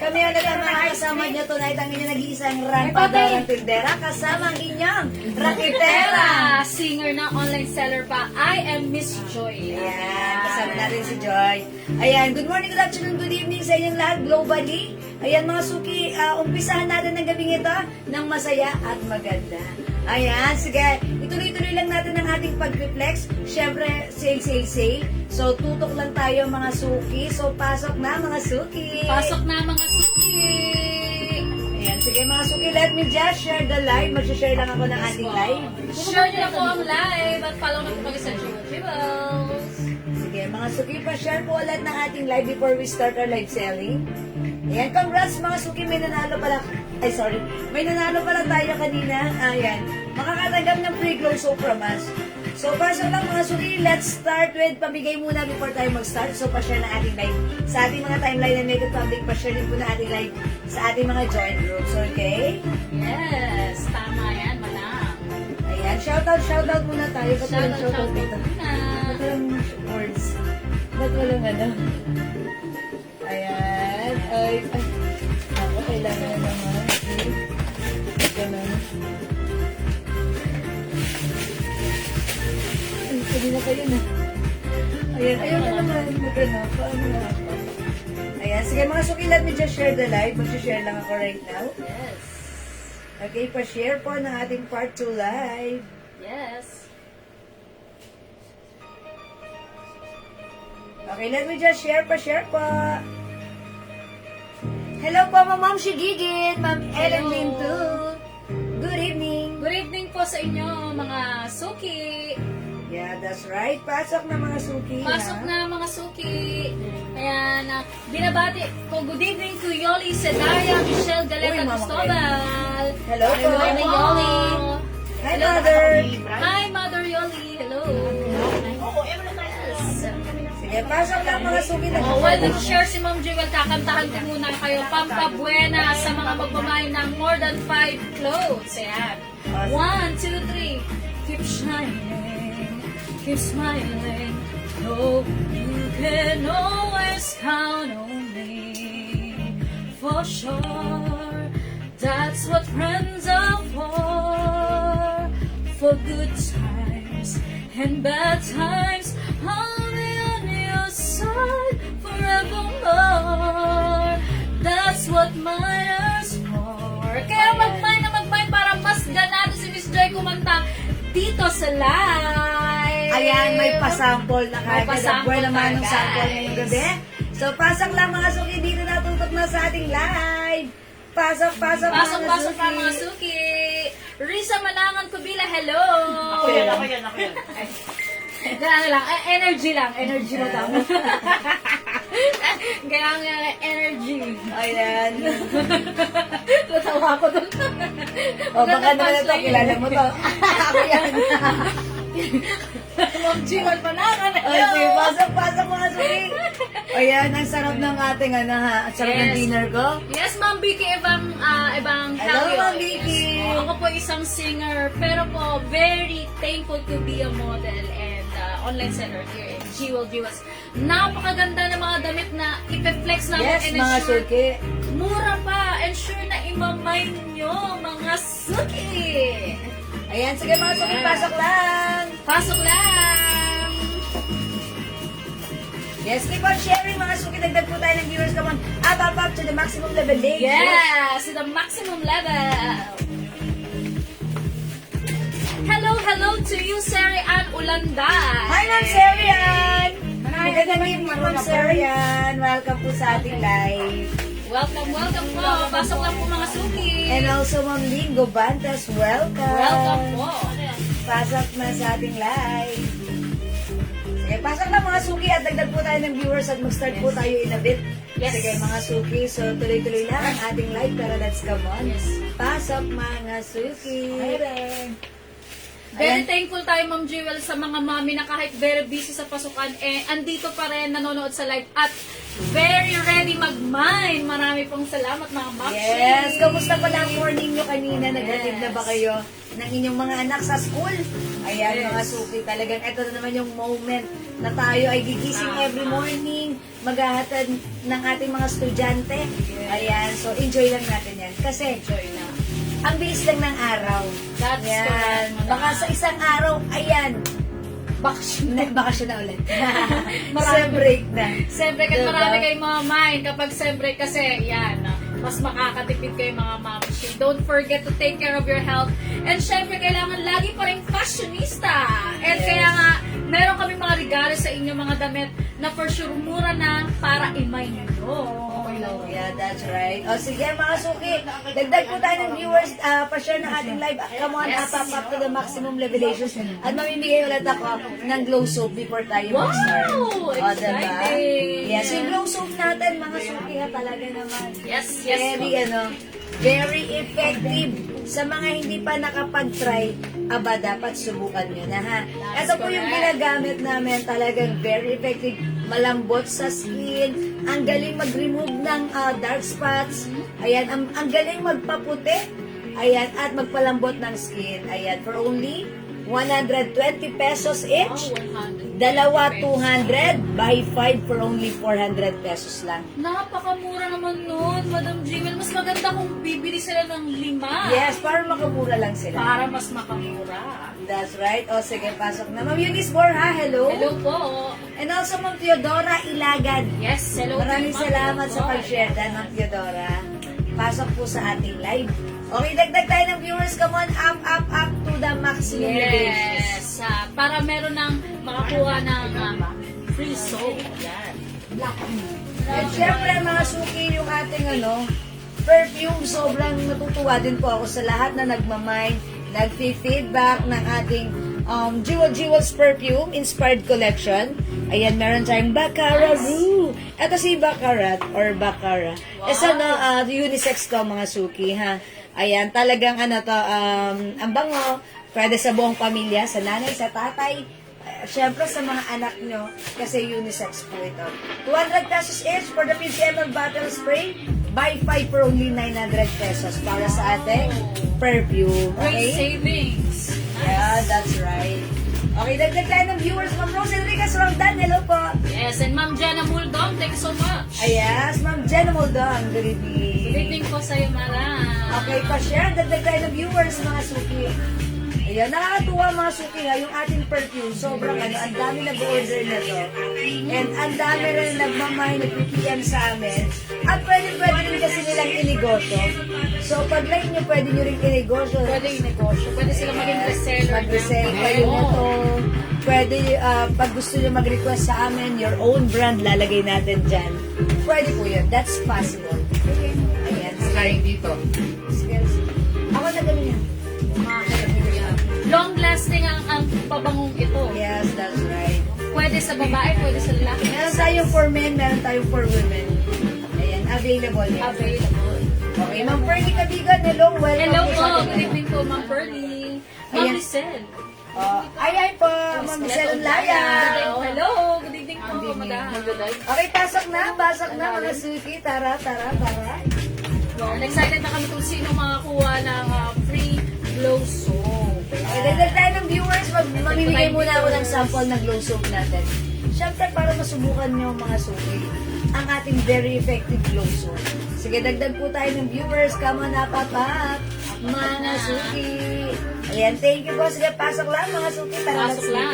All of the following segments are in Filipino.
Kami ulit ang mga kasama niyo tonight, ang inyong nag-iisang rampadorang tindera, kasama ang inyong rakitera. Singer na online seller pa. I am Miss Joy. Ayan, kasama natin si Joy. Ayan, good morning, good afternoon, good evening sa inyong lahat globally. Ayan mga suki, umpisahan natin ng gabing ito ng masaya at maganda. Ayan, sige, ituloy-tuloy lang natin ang ating pag-reflex. Siyempre, sale. So, tutok lang tayo mga suki. So, pasok na mga suki. Pasok na mga suki. Ayan, sige mga suki, let me just share the live. Mag-share lang ako ng ating live. Share niyo na po ang live at follow na po kayo sa Jewels. Sige, mga suki, pa-share po ulit ng ating live before we start our live selling. Ayan, congrats mga suki, may nanalo pala. Ay, sorry. May nanalo pala tayo kanina. Ayan, makakatanggap ng free glow soap from us. So, pasok lang mga suki, let's start with pamigay muna before tayo mag-start. So, pa-share ng ating live sa ating mga timeline and make it public. Pa-share din po na ating live sa ating mga joint groups, okay? Yes, tama yan, manang. Ayan, shoutout muna tayo. Ba't walang Shoutout dito? muna. Ba't walang words? Ba't walang ano? Ayan. Ay. Ako, kailangan na naman. Ganun. Ay, sabi na kayo na. Ayan, ayaw na naman. Magano. Paano na ako? Ayan, sige mga suki, let me just share the live. Mag-share lang ako right now. Yes. Okay, pa-share po ng ating part 2 live. Yes. Okay, let me just share po. Hello po, Ma'am Shigigit, Ma'am Ellen Hello. Lintu. Good evening. Good evening po sa inyo, mga suki. Yeah, that's right. Pasok na mga suki. Pasok ha? na mga suki. Ayan, binabati ko good evening to Yoli Sedaya, Michelle Galeta Uy, Mama Cristobal. Hello po. Hello, Yoli. Hi, Mother. Hi, Mother Yoli. Hello. Yes. Sige, pasok lang mga suki. Oh, while nag-share si Ma'am Jewel, kakantahan ko muna kayo Pampabuena sa mga magmamahal ng more than 5 clothes. Ayan. 1, 2, 3. Keep shining, keep smiling. No, you can always count on me. For sure, that's what friends are for. For good times and bad times, I'll be on your side forevermore. That's what mine is for. Kaya mag-mine na mag-mine para mas ganado si Miss Joy kumanta dito sa live. Ayan, may pasample na May kagad. pasample Buwan naman ng ka, sample guys. ngayong gabi. So, pasok lang mga suki. Dito natutok na sa ating live. Pasok mga Pasok suki. pa mga suki. Risa Malangan Kubila, hello. Ako yan. Ano lang, energy mo tama. Kaya nga, energy. Ayan. Natawa ko dun. O, baka naman ito, kilala mo to. Ako yan. Ma'am Jiwan Malangan, Ay, sige, pasok mga suki. Ayan, ang sarap ng ating ang sarap ng Yes. dinner ko. Yes, Ma'am Vicky Evangelio. Hello, Ma'am Vicky. Yes. Ako po isang singer, pero po very thankful to be a model and online seller here in Jewels. Napakaganda ng mga damit na ipe-flex namin Yes, and mga ensure suki. mura pa. Ensure na imamay nyo, mga suki. Ayan, sige mga suki, pasok lang. Pasok lang. Yes, keep on sharing mga suki. Dagdag po tayo ng viewers. Come on, up to the maximum level. Ladies. Yes, to the maximum level. Hello to you, Sari Ann Ulanday. Hi, Ma'am Serian! Magandang evening, Ma'am Serian. Welcome po sa ating live. Welcome po. Pasok lang po mga suki. And also, Ma'am Lingo Bantas, welcome. Welcome po. Pasok na sa ating live. Sige, pasok na mga suki at dagdag po tayo ng viewers at mag-start po tayo in a bit. Yes. Sige, mga suki. So, tuloy-tuloy lang ang ating live pero let's come on. Yes. Pasok mga suki. Very thankful tayo, Ma'am Jewel, sa mga mami na kahit very busy sa pasukan, andito pa rin nanonood sa live at very ready mag-mine. Marami pong salamat, mga mami. Yes! Kamusta pala ang morning nyo kanina? Naghatid na ba kayo ng inyong mga anak sa school? Ayan, Yes. mga suki. Talagang ito na naman yung moment na tayo ay gigising every morning, maghahatid ng ating mga estudyante Ayan, so enjoy lang natin yan. Kasi, Enjoy na. ang bilis lang ng araw. That's Ayan. correct. Baka sa isang araw, ayan, bakasyon na ulit. Sem break na. Siyempre, kahit Diba? marami kayong mga mind, kapag siyempre kasi, yan, mas makakatipid kayo mga mamshi. Don't forget to take care of your health. And siyempre, kailangan lagi pa rin fashionista. And Yes. kaya nga, meron kami mga regalo sa inyo, mga damit, na for sure mura na para imay nyo. Okay lang. Yeah, that's right. O sige mga suki, dagdag po tayo ng viewers, pa-share ng ating live. Come on, Yes. up to the maximum levelations. At mamimigay ulit ako ng glow soap before tayo Wow! mag-start. O, diba? Exciting! Yes, yung glow soap natin, mga suki ha, talaga naman. Yes, yes. Very effective. Sa mga hindi pa nakapag-try, dapat subukan nyo na ha. That's Ito po yung correct. ginagamit namin, talagang very effective. Malambot sa skin, ang galing mag-remove ng dark spots, ayan, ang galing magpaputi, ayan, at magpalambot ng skin, ayan, for only 120 pesos each. Wow, 100. Dalawa, 200, buy 5 for only 400 pesos lang. Napakamura naman nun, Madam Jimel. Mas maganda kung bibili sila ng 5. Yes, para makamura lang sila. Para mas makamura. That's right. O sige, pasok na. Ma'am Eunice Borja, hello. Hello po. And also, Ma'am Teodora Ilagad. Yes, hello. Maraming Ma'am. salamat sa Hello po. pag-share dan, Ma'am Teodora. Pasok po sa ating live. Okay, dagdag tayo ng viewers. Come on, up to the maximum levels. Yes. Para meron ng makakuha ng free soap. Yan. And syempre, mga suki, yung ating perfume, sobrang natutuwa din po ako sa lahat na nagmamind, nag-feedback ng ating Jewels Perfume Inspired Collection. Ayan, meron tayong Baccarat Rue. Ito si Baccarat or Baccarat. Wow. Ito unisex to mga suki ha. Ayan, talagang ang bango, pwede sa buong pamilya, sa nanay, sa tatay, syempre sa mga anak nyo, kasi unisex po ito. 200 pesos each for the 50 ml bottle spray. Buy 5 for only 900 pesos para sa ating perfume. Great Okay? savings. Yeah, that's right. Okay, dagdag tayo ng viewers. Ma'am Rose Enriquez Roldan, hello po. Yes, and Ma'am Jenna Muldong, thank you so much. Ayas, Ma'am Jenna Moldon, good evening. Good evening po sa'yo, Mara. Okay, pa-share. Dagdag tayo ng viewers, mga suki. Ayan, nakakatuwa mga suki ha, yung ating perfume. Sobrang ang dami nag-order na to. And ang dami rin nagmamay, nag-PM sa amin. At pwede rin kasi nilang inegosyo. So, pag like nyo, pwede nyo rin inegosyo. Pwede yung negosyo. Pwede sila maging reseller. Mag-resell kayo nito. Pwede, pag gusto nyo mag-request sa amin, your own brand, lalagay natin dyan. Pwede po yun. That's possible. Ayan. Kain dito. Skills. Ako na ganun yan. Long lasting ang pabangong ito. Yes, that's right. Pwede sa babae, pwede sa lalaki. Meron tayong for men, meron tayong for women. Ayan, available yan. Available. Okay, Ma'am Fernie Cabigan, hello, welcome. Hello po po. sa ating Good evening po, Ma'am Pearly. Ma'am Ayan. Lizelle. Ay, po, Ma'am Giselle Unlaya. Hello. Good evening po, madam. Okay, pasok na, mga suki. Tara. And excited na kami kung sino makakuha ng free glow soap. Okay, dagdag tayo ng viewers, mamimigay muna ako ng sample ng glow soap natin. Siyempre, para masubukan nyo mga suki, ang ating very effective glow soap. Sige, dagdag po tayo ng viewers. Come on, up, mga suki. Ayan, thank you po. Sige, pasok lang mga suki. Tara, let's Pasok lang.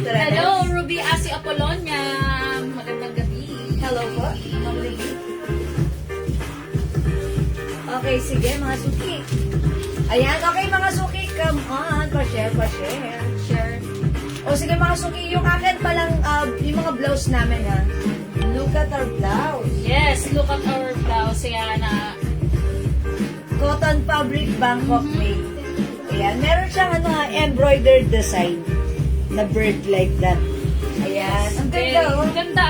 Tara. Hello, Ruby Asi Apolonia. Magandang gabi. Hello po, Ma'am Lily. Okay, sige mga suki. Ayan, okay mga suki. Come on, pa-share. Sure. O sige mga suki, yung akin palang, yung mga blouse namin ha. Look at our blouse. Yes, look at our blouse. Yan na. Cotton fabric Bangkok made. Ayan, meron siyang embroidered design na bird like that. Ayan, ang ganda oh. Ang ganda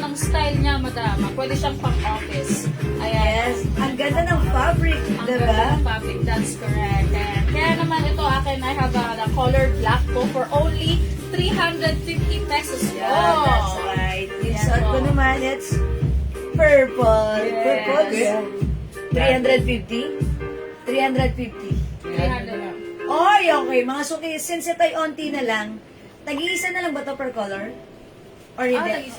ng style niya, madama. Pwede siyang pang-office. Ayan. Yes, ang ganda ng fabric, Ang diba? ganda ng fabric, that's correct. And kaya naman ito akin, I have the color black po for only 350 pesos po. Yeah, that's right. Yung Yan suot ko po. naman, it's purple. Yes. Purple. Yeah. 350? 350. 300. Oy, okay. Mga suki, since ito'y onti na lang, tag-iisa na lang ba ito per color? Or hindi?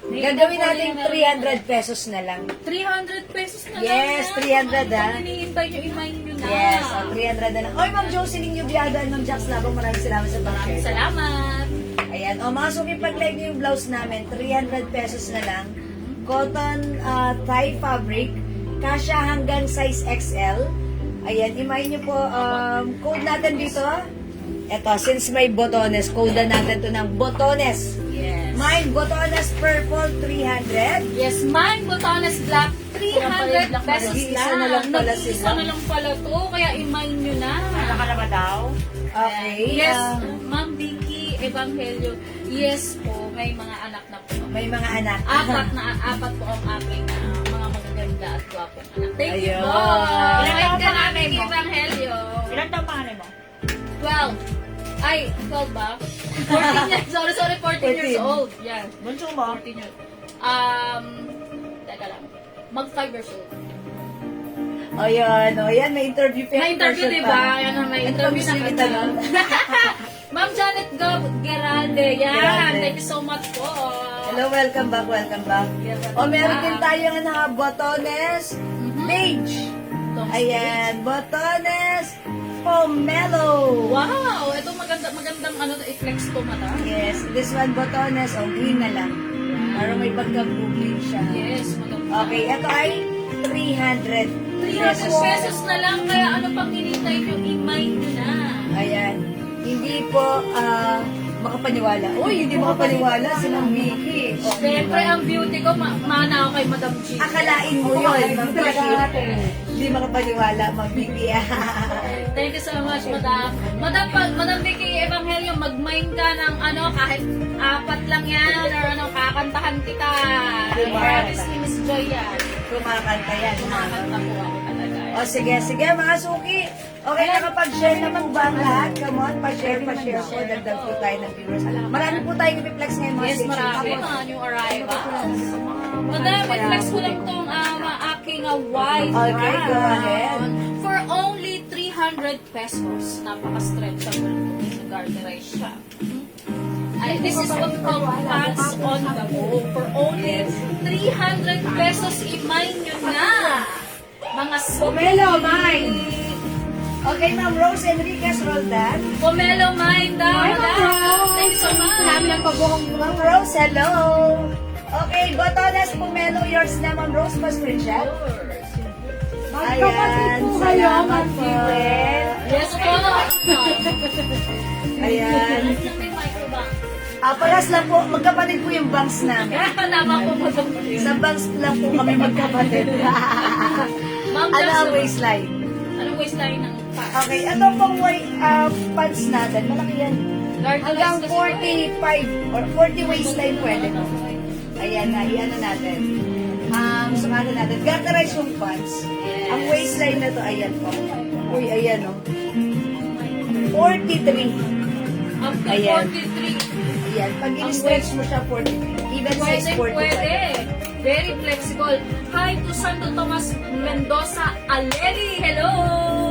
Gagawin natin 300 pesos na lang. 300 pesos na Yes, lang. 300 ah. Kung ini-invite nyo, i-mine nyo na. Yes, 300 na lang. Oy, Ma'am Jocelyn Yubiada and Ma'am Jax Labong, maraming salamat sa pag-share. Salamat. Ayan, o mga suki, pag-like nyo yung blouse namin, 300 pesos na lang. Cotton tie fabric, kasya hanggang size XL. Ayan, imay nyo po, code natin dito. Eto, since may botones, code na natin to ng botones. Yes. Mine, botones purple, 300. Yes, mine botones black, 300 pesos Nag-iisa lang. na lang pala Nag-iisa sila. na lang pala to, kaya i-mine nyo na. Nakalaba daw. Okay. Yes, ah, Ma'am Vicky Evangelio. Yes po, may mga anak na po. may mga anak. Apat po ang aking mga magaganda at gwapong anak. Thank you Ayun. po. Ilan Right taon ka pa namin, nanay mo? Evangelio. Ilan taong panganay mo? 12. Ay, 12 ba? 14 years. Sorry, 14 years 14. old. Yan. Bunso mo? 14 years. Teka lang. Mag 5 years old. O yan, may interview pa. May interview, di ba? Yan ang may Ano interview pa na gusto kanya. Ma'am Janet Geralde. Yan. Geralde. Thank you so much po. Hello, welcome back, welcome back. O meron din tayo nga botones, beige. Ayan, botones, pomelo. Wow! Ito magandang ano, i-flex to mata. Yes, this one botones, green na lang. Para may pagka-blue green siya. Yes, maganda. Okay, ito ay 300 300 pesos na lang, kaya ano pang hinintay nyo, i-mine nyo na. Ayan, hindi po makapaniwala. Uy, hindi makapaniwala si Ma'am Vicky. Siyempre, ang beauty ko, mana ako kay Madam G. Akalain mo yun, Ma'am Vicky. Hindi makapaniwala, Ma'am Vicky. Thank you so much, Madam. Madam Vicky Evangelio, mag-mine ka ng ano, kahit 4 lang yan, or ano, kakantahan kita. Diba? Promise ni Miss Joy yan. Kumakanta yan. Kumakanta po ako talaga. O sige, mga suki. Okay, nakapag-share na po ba ang lahat? Come on, pa-share po. Dagdag po tayo ng viewers. Marami po tayong i-flex ngayon mga Yes, section. marami mga new arrivals. Madam, i-flex ko lang itong aking white Okay, go brown. ahead. For only 300 pesos. Napaka-stretchable sa garderai siya. Ay, this is what we call pants on the go. For only 300 pesos, i-mine nyo na. Mga Pomelo, mine. Okay, Ma'am Rose Enriquez Roldan. Pomelo mine daw. Hi, Ma'am Madam. Rose. Thank you so much. Ma'am Rose, hello. Okay, botones pomelo, yours na, Ma'am Rose, pa-screenshot. Ayan, salamat po. Yes, po. Ayan. May microbank. Paras lang po, magkapatid po yung banks namin. Tama po, Madam. Sa banks lang po kami magkapatid. Ma'am, Ano ang just- waistline? Anong waistline ng pants? Okay, ito pong pants natin. Malaki yan. Hanggang 45 or 40 waistline pwede po. Ayan na, iyan na natin. Sumatan natin. Garterize yung pants. Ang waistline na to, ayan po. Uy, ayan o. 43. Up to Ayan. 43. Ayan. Pag in-stretch mo siya, 43. Even size Pwede, 45. pwede. Very flexible. Hi to Santo Tomas Mendoza Aleri. Hello!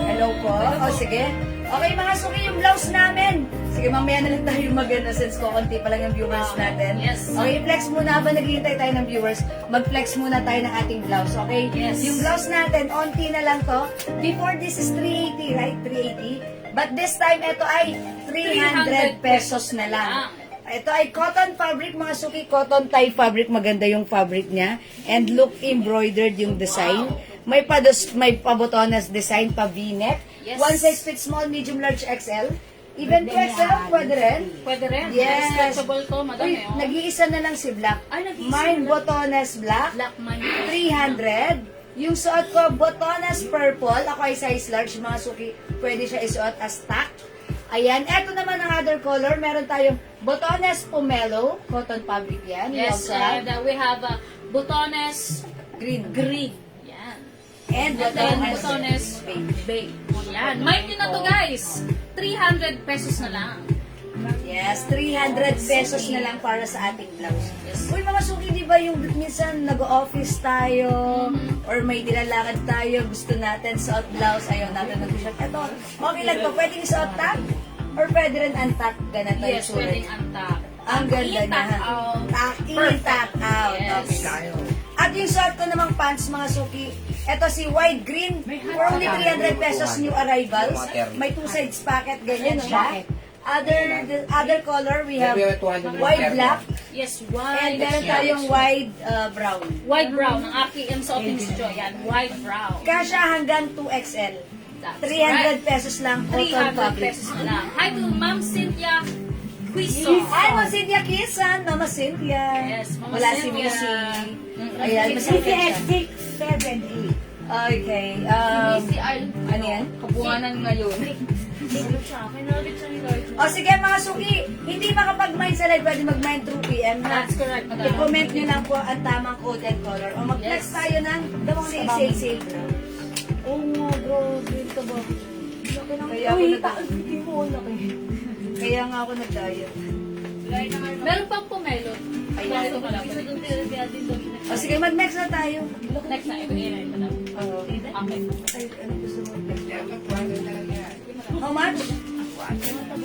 Hello po. O, sige. Okay, mga suki, yung blouse namin. Sige, mamaya na lang tayo mag-ano since konti pa lang yung viewers natin. Yes. Okay, flex muna habang naghihintay tayo ng viewers. Mag-flex muna tayo ng ating blouse, okay? Yes. Yung blouse natin, onti na lang to. Before this is 380, right? 380. But this time, ito ay 300 pesos na lang. Ito ay cotton fabric, mga suki, cotton tie fabric. Maganda yung fabric niya. And look embroidered yung design. May pabotonas design, pa V-neck. Yes. One size fits small, medium, large, XL. Even 2XL, pwede rin. Pwede rin. Yes. Very stretchable to, madam. Uy, eh, oh. nag-iisa na lang si Black. Ay, nag-iisa Mine na. botones black, Black man. 300. Yung suot ko, botones purple. Ako ay size large, mga suki. Pwede siya isuot as tack. Ayan. Eto naman ang other color. Meron tayong botones pomelo. Cotton fabric yan. Yes, Love that. and we have butones Green. green. Yan. And And then botones butones beige. Yan. Mind nyo na to, guys. 300 pesos na lang. Yes, 300 pesos na lang para sa ating blouse. Yes. Uy, mga suki, di ba yung minsan nag-office tayo or may nilalakad tayo, gusto natin suot blouse, ayaw natin nag-shot. Ito, okay lang to. Pwedeng suot tag or pwede rin untuck. Ganito yung Yes, sulit. pwedeng antak. Ang ganda na. Tack in, tack out. Yes. Okay. At yung suot ko namang pants, mga suki, eto si white green, for only 300 pesos new arrivals. May two sides pocket, ganyan siya. Other color, we have white black, Yes, and white. meron tayong white brown. White brown. Ang aking suot ni Miss Joy. Yan, white brown. Kasha hanggang 2XL. That's 300 pesos lang, cotton 300 fabric. pesos na lang. Hi to Ma'am Cynthia Quizon. Ay, Mama Cynthia Kisan, Mama Cynthia. Yes, Mama Wala si Cynthia. Missy. Mm-mm. Ayan, masakit siya. 6, 7, 8. Okay, ano yan? Kabuhanan ngayon. O sige mga suki, hindi makapag-mind sa live, pwede mag-mind through PM ha. That's correct, madam. I-comment nyo lang po ang tamang code and color. O mag-flex Yes. tayo ng sale. Oo nga, bro. Dito ba? Kaya ako Uy, nag- hindi mo laki. Kaya nga ako nag-diet. Meron pang pumelot. Ayan. Ito ka lang. O sige, mag-next na tayo. Next na, ito yun. Oo. Okay. Ay, ano gusto mo? How much?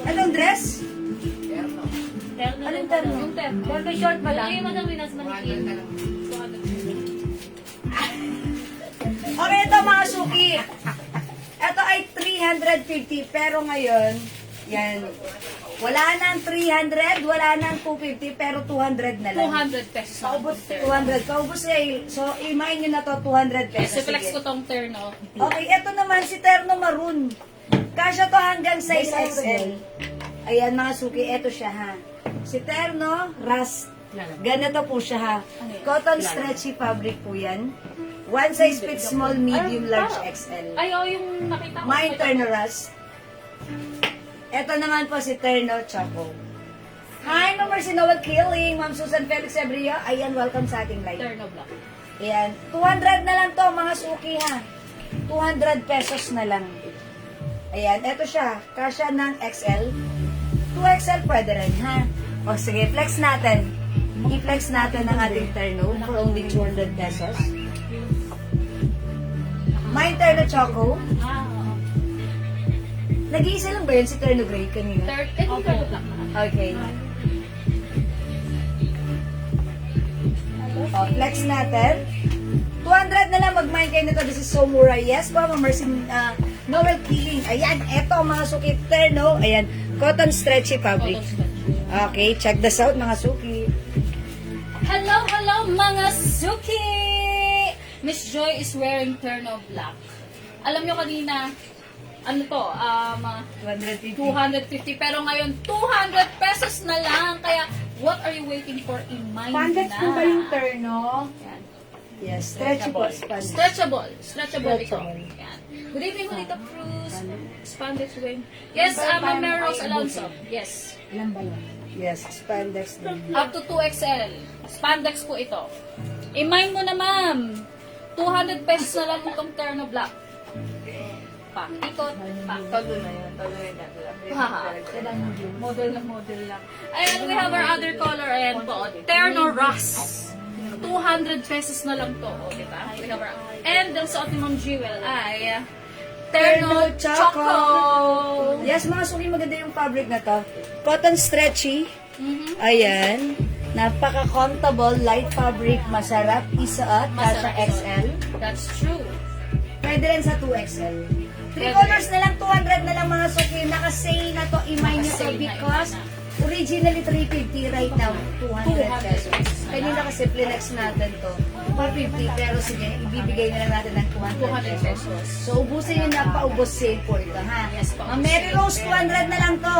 Anong dress? Anong terno? Yung terno. Terno short ba lang? Ay, madam, Minas Manikin. Okay, ito mga suki. Ito ay 350, pero ngayon, yan, wala nang 300, wala nang 250, pero 200 na lang. 200 pesos na. Kaubos, 200. Kaubos sale. So, i-mine nyo na to, 200 Yes, pesos. flex Sige. ko tong terno. Okay, ito naman si Terno Maroon. Kasya to hanggang size XL. Ayan mga suki, ito siya ha. Si Terno Rust. Ganito po siya ha. Cotton stretchy fabric po yan. One size fits small, medium, large, XL. Ay, oh, yung nakita ko. Mine Terno Rust. Ito naman po si Terno Choco. Hi, Ma'am Mercy Noel Killing, Ma'am Susan Felix Ebrio. Ayan, welcome sa ating live. Terno black. Ayan, 200 na lang to mga suki ha. 200 pesos na lang. Ayan, eto siya. Kasya ng XL. 2XL pwede rin ha. O sige, flex natin. I-flex natin ang ating terno for only 200 pesos. Mine Terno Choco. Ah, oo. Nag-iisa lang ba yun si Terno Gray kanina? Terno black. Okay. O, flex natin. 200 na lang mag-mine kayo nito. This is so mura. Yes po, Ma'am Mercy Noel Killing. Ayan, eto mga suki terno. Ayan, cotton stretchy fabric. Okay, check this out mga suki. Hello, hello mga suki! Miss Joy is wearing terno black. Alam nyo kanina, ano to, 250. 250, pero ngayon 200 pesos na lang. Kaya, what are you waiting for in mind Pandex na? po ba yung terno? Yan. Yes, stretchy po. Sponge. Stretchable. Stretchable ito. Stretchable. Yan. Good evening, Juanita Cruz. Spandex wing. Yes, Ma'am Mary Rose Alonso. Yes. Ilan ba yun? Yes, spandex din. Up to 2XL. Spandex po ito. I-mine mo na, ma'am. 200 pesos na lang itong terno black. Pa. Ikot. Pa. Todo na yun. Todo na yun. Model lang. Ayan, we have our other color. Ayan po. Terno Rust. 200 pesos na lang to. O, diba? We have our... And ang suot ni Ma'am Jewel ay... Terno Choco. Yes, mga suki, maganda yung fabric na to. Cotton stretchy. Mhm. Ayan. Napaka-comfortable, light fabric, masarap isuot, kasya Masarap ito. XL. That's true. Pwede rin sa 2XL. 3 Pwede colors na lang, 200 na lang mga suki. Naka-sale na to, i-mine nyo to Naka-sale na, because originally 350, right now 200 pesos. Kanina kasi flex natin to, 450, pero sige, ibibigay na lang natin ng 200 pesos. So, ubusin nyo na, paubos sale po ito, ha? Yes po. Ma'am Mary Rose, 200 na lang to.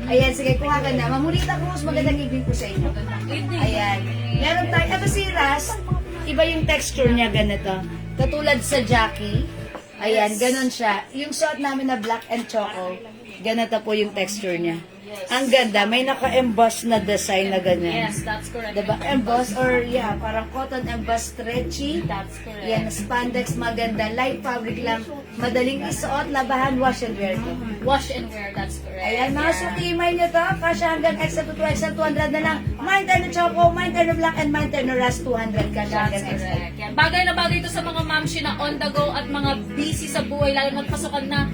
Ayan, sige, kuha ka na. Mamulita Cruz, magandang evening po sa inyo. Evening. Ayan. Meron tayo, ito si Ras, iba yung texture niya, ganito. Katulad sa Jackie. Ayan, ganon siya. Yung suot namin na black and choco, ganito po yung texture niya. Ang ganda, may naka-emboss na design na ganyan. Yes, that's correct. Diba? Emboss or yeah, parang cotton emboss stretchy. That's correct. Yan, spandex maganda, light fabric lang, madaling isuot, labahan, wash and wear to. Wash and wear, that's correct. Ayan, mga Yeah. suki, email nyo to, kasya hanggang XL to 2XL, 200 na lang. Mine Terno Choco, Mine Terno Black, and Mine Terno Rust, 200 kasya That's hanggang XL. correct. Yan. Bagay na bagay ito sa mga mamshi na on the go at mga busy sa buhay, lalo na pasukan na.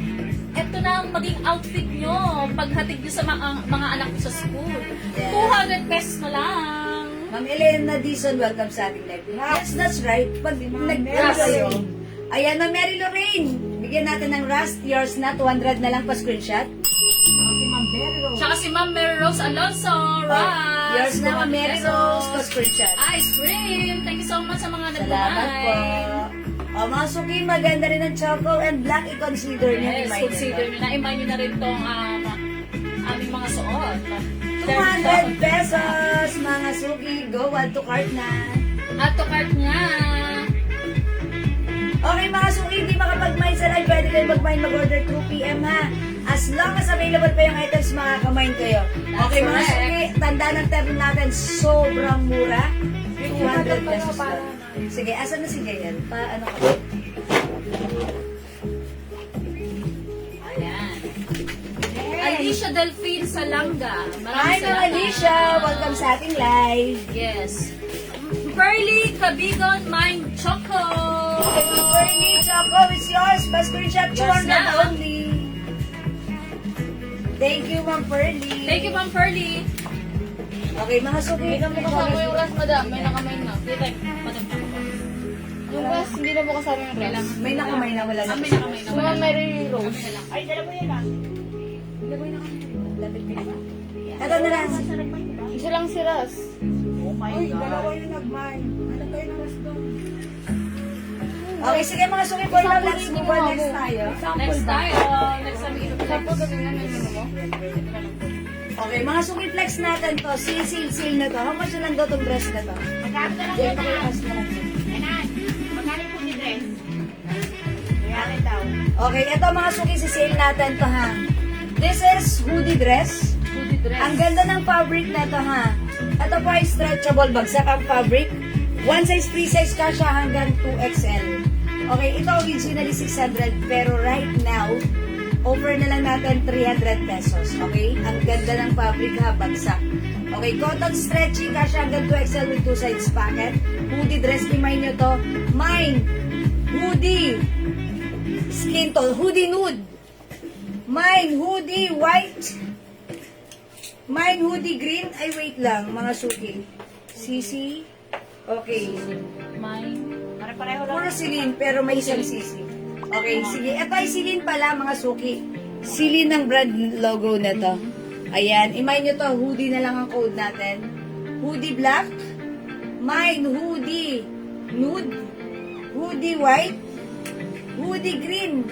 Ito na ang maging outfit nyo paghatid nyo sa mga anak nyo sa school. Yes. 200 pesos na lang. Ma'am Elena Dizon, welcome sa ating live. Yes, that's right. Pag nag-ano kayo, ayan na Mary Lorraine. Bigyan natin ng Rust, yours na, 200 na lang pa screenshot. Tsaka si Ma'am Mary Rose Alonso. Right. Yours na, Ma'am Mary Rose, pa screenshot. Ice cream. Thank you so much sa mga Salamat po. nagbuhay. O, mga suki, maganda rin ang choco and black i-consider nyo. Yes, consider nyo na. Imagine nyo na rin itong aming mga suot. 200 pesos, mga suki. Go, add to cart na. At to cart nga. Okay, mga suki, hindi makapag-mine sa live. Pwede kayo mag-mine, mag-order 2 p.m. ha. As long as available pa yung items, makaka-mine kayo. Okay, mga correct. suki, tanda ng term natin, sobrang mura. 200 pesos lang. Sige, asan na si Jayan? Ano ka ba? Ayan. Alicia Delphine Salanga. Hi, Maraming Ma'am Alicia. Welcome sa ating live. Yes. Pearly Cabigon Mind Choco. Bernie, Choco, it's yours. Pa-screenshot, 200 na. only. Thank you, Ma'am Pearly. Thank you, Ma'am Pearly. Okay, mga suki. Hindi na mo kasama yung ras, madam. May nakamay na. Dito, madam Choco. Yung ras, hindi na mo kasama yung ras. May nakamay na, wala na. May nakamay na. Si Ma'am Mary Rose. Ay, Ito na lang. Isa lang si Ras. Okay, sige mga suki po. Let's move on. Next tayo. Next tayo. Next time, Sample kami na may mo. Okay, mga suki flex natin to. Seal na to. How much na lang daw itong dress na to? Diyan, pakilas na lang. Okay, ito mga suki, si-sale natin to ha. This is hoodie dress. Hoodie dress. Ang ganda ng fabric na to ha. Ito po ay stretchable, bagsak ang fabric. One size, free size ka siya hanggang 2XL. Okay, ito originally 600 pero right now, offer na lang natin 300 pesos. Okay? Ang ganda ng fabric ha, bagsak. Okay, cotton stretchy ka siya hanggang 2XL with 2 sides pocket. Hoodie dress, imay nyo to. Mine, hoodie, skin tone, hoodie nude. Mine, hoodie white. Mine, hoodie green. Ay, wait lang, mga suki. CC. Okay. Mine. Pare-pareho Puro silin, pero may isang CC. Okay, sige. Ito ay silin pala, mga suki. Silin ng brand logo na to. Ayan. Imay nyo to, hoodie na lang ang code natin. Hoodie black. Mine, hoodie nude. Hoodie white. Hoodie green.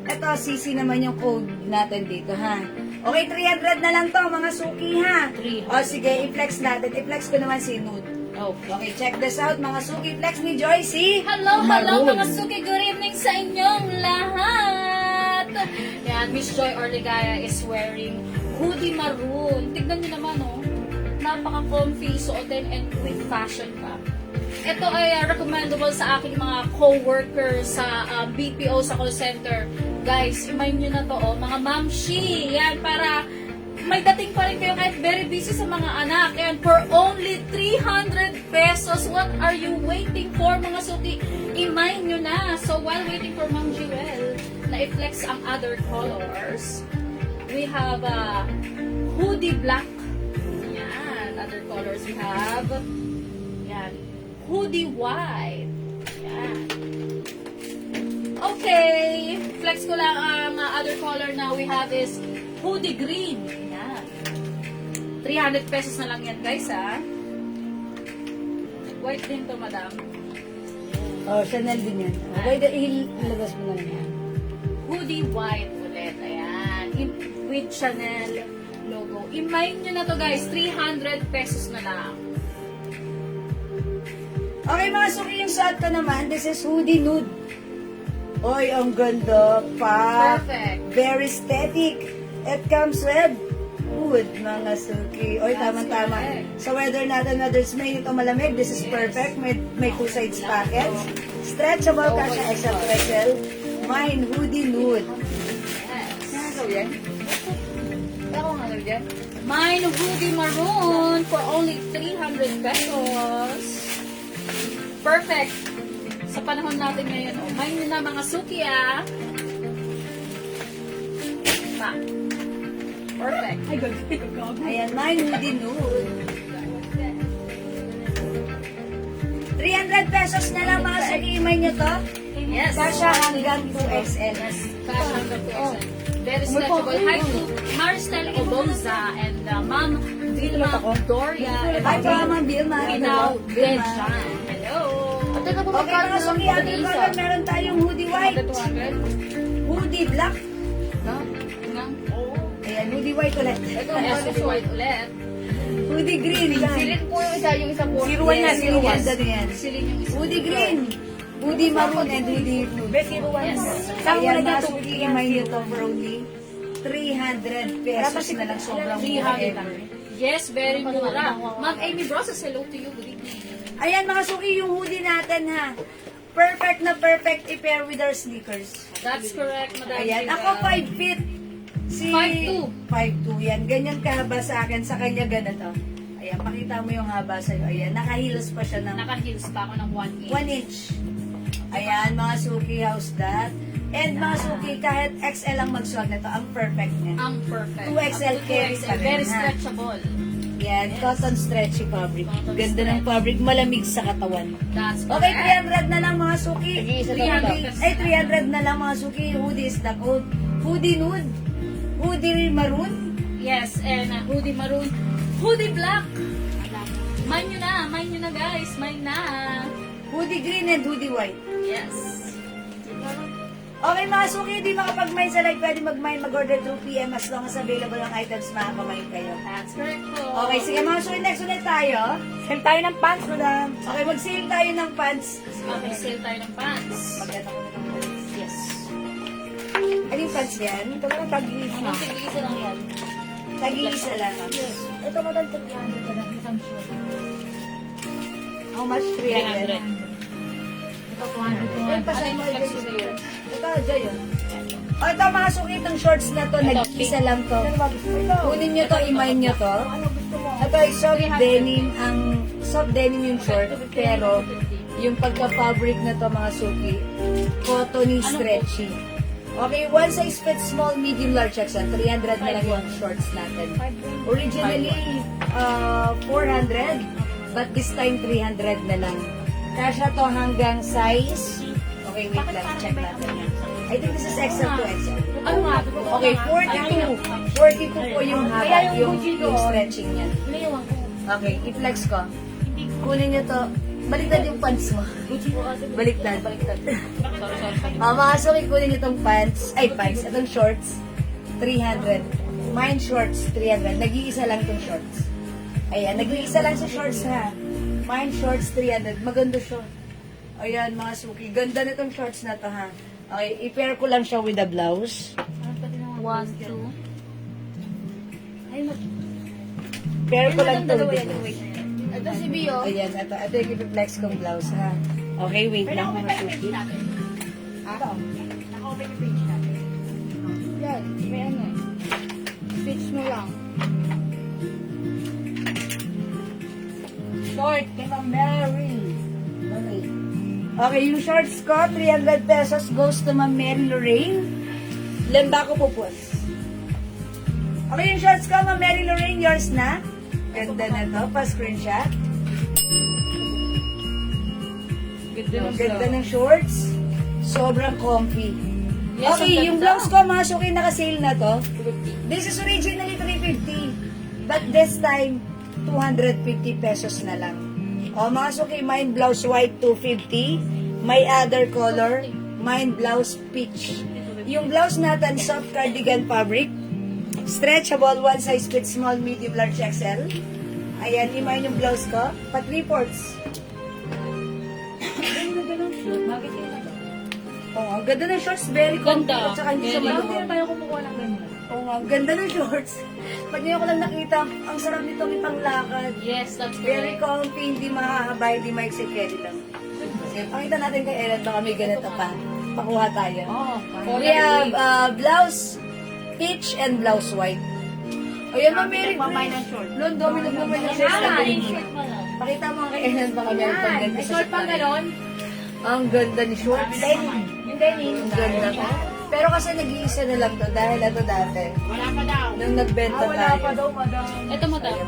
Ito, CC naman yung code natin dito, ha? Okay, 300 na lang to, mga suki, ha? 300. O, sige, i-flex natin. I-flex ko naman si nude. Okay. Okay, check this out, mga suki. Flex ni Joycey. Hello, Maroon. mga suki. Good evening sa inyong lahat. Yan, Miss Joy Orligaya is wearing hoodie maroon. Tignan niyo naman, oh. Napaka-comfy suotin and with fashion pa. Ito ay recommendable sa aking mga co-workers sa BPO sa call center. Guys, imay nyo na to, oh. Mga mamshi. Yan, para may dating pa rin kayo kahit very busy sa mga anak. And for only 300 pesos, what are you waiting for, mga suki? Imay nyo na. So, while waiting for Ma'am Jewel na i-flex ang other colors, we have hoodie black. Yan. Other colors we have. Yan. Hoodie white. Yan. Okay. Flex ko lang ang other color na we have is hoodie green. Yan. 300 pesos na lang yan, guys, ha? White din to, madam. Oh, Chanel din yan. Okay, ilabas mo na lang yan. Hoodie white ulit. Ayan. With Chanel logo. Imagine nyo na to, guys. 300 pesos na lang. Okay, mga suki, yung suot ko naman, this is hoodie nude. Oy, ang ganda pa. Perfect. Very aesthetic. It comes with wood, mga suki. Oy, That's tama-tama. correct. Sa weather natin, weather's may ito malamig. This is perfect. May two sides pockets. Stretchable ka siya, extra XL. Mine, hoodie nude. Yes. Ako nga lang dyan. Mine hoodie maroon for only 300 pesos. Perfect. Sa panahon natin ngayon, oh. Mine na mga suki, ah. Perfect. Ayan, mine hoodie nude. 300 pesos na lang mga suki, imay nyo to. Yes. Kasha hanggang 2XL. Yes. Cash on the person. Very stretchable. Hi to Maristel Oboza and Ma'am Vilma Doria. Hi po, Ma'am Vilma. Inaw Vilma. Dejan. Hello. Ate na po Okay mga suki, magkano other color, meron tayong hoodie white, 200? hoodie black. No? Ayan, hoodie white ulit. Ito, Yes, magkano it's po? white ulit. Hoodie green. Silin po yung isa po. Yes, ganda din yan. Silin yung isa. Hoodie green, hoodie maroon, and hoodie blue. Yes. Ayan, mga suki, imay nyo to for only 300 pesos na lang. Sobrang mura ever. Yes, very mura. Ma'am Amy Brosas, hello to you. Good evening. Ayan, mga suki, yung hoodie natin ha. Perfect na perfect i-pair with our sneakers. That's correct, Madam. Ayan, Jewel. ako 5 feet. Si 5'2". 5'2", yan. Ganyan kahaba sa akin, sa kanya ganito. Ayan, pakita mo yung haba sa'yo. Ayan, naka-heels pa siya ng Naka-heels pa ako ng 1 inch. 1 inch. Ayan, mga suki, how's that? And mga suki, kahit XL ang magsuot nito, ang perfect niya. Ang perfect. 2XL Up to carry 2XL. pa rin, Very ha? stretchable. Yan, cotton stretchy fabric. Cotton Ganda ng stretch. fabric, malamig sa katawan. That's Okay, correct. 300 na lang mga suki. Nag-iisa lang 300, ay, 300 na lang mga suki. Hoodie is the code. Hoodie nude. Hoodie maroon. Yes, and hoodie maroon. Hoodie black. Mine nyo na guys. Mine na. Hoodie green and hoodie white. Yes. Okay mga suki, di makapag-mine sa live, pwede mag-mine, mag-order through PM as long as available ang items, makakamain kayo. That's correct po. Okay, sige mga suki, next ulit tayo. Sale tayo ng pants, madam. Okay, mag-sale tayo ng pants. Okay, sale tayo ng pants. Maganda ko na ng pants. Yes. Anong pants yan? Ito lang tag-iisa. Ang tig-isa lang yan. Tag-iisa lang. Ito madam, 300 ka lang. Isang short. How much? 300. Ito 200. Yan pa siya yung ito, dyan yun. O ito mga suki, itong shorts na to, nag-iisa lang to. Kunin nyo to, imine nyo to. Ito ay soft denim, soft denim yung short, pero yung pagka-fabric na to mga suki, cottony stretchy. Okay, one size fits small, medium, large, XL. 300 na lang yung shorts natin. Originally, 400, but this time 300 na lang. Kasha to hanggang size, okay, wait lang, check natin yan. I think this is XL to XL. Ano nga? Okay, 42. 42 po yung haba, yung stretching niya. Okay, i-flex ko. Kunin niyo to. Baliktad yung pants mo. Baliktad. Mga suki, kunin niyo tong pants. Ay, pants. Itong shorts. 300. Mine shorts, 300. Nag-iisa lang tong shorts. Ayan, nag-iisa lang sa shorts ha. Mine shorts, 300. Maganda siya. Ayan, mga suki. Ganda na tong shorts na to ha. Okay, i-pair ko lang siya with the blouse. 1, 2. Pair ko lang to with the Dalawa blouse. yan. Ito si Bio. Ayan, ito yung i-flex kong blouse ha. Okay, wait lang mga suki. Naka-open yung page natin. Yan, may ano eh. Stitch mo lang. Short kay Ma'am Mary. Okay, yung shorts ko, 300 pesos goes to Ma'am Mary Lorraine. Lemba ko pupos. Okay, yung shorts ko, Ma'am Mary Lorraine, yours na. Ganda na to, pa-screenshot. Ganda ng shorts. Sobrang comfy. Yes, Okay, ang yung ganda. blouse ko, mga suki, naka-sale na to. This is originally 350. But this time, 250 pesos na lang. O, mga suki, mine blouse white, 250. My other color, mine blouse peach. Yung blouse natin, soft cardigan fabric. Stretchable, one size fits small, medium, large, XL. Ayan, imine yung blouse ko. Pa 3/4. Oo, ang ganda ng shorts, very comfy. Ganda. At saka hindi siya Very maluwag. tayo kumukuha ng ganyan. Oo nga, ang ganda ng shorts. Pag niyo ko lang nakita, ang sarap nitong ipanglakad. Yes, that's Very correct. comfy, hindi mahahaba, hindi maiksi, pwede lang. Sige, pakita natin kay Ellen, baka may ganito pa. Pakuha tayo. Oh, We have blouse peach and blouse white. Ayan, Ma'am Mary Pamay ng short. Lon, dominant naman yung shorts na Yung ganyan. short mo lang. Pakita mo kay Ellen, baka meron pang ganito sa Short pang pares. ganon. Ang ganda ni shorts. Yung denim. Ang ganda. Pero kasi nag-iisa na lang to dahil ito dati. Wala pa daw. Nung nagbenta tayo. Wala pa daw, madam. Ito mo daw. Ayan,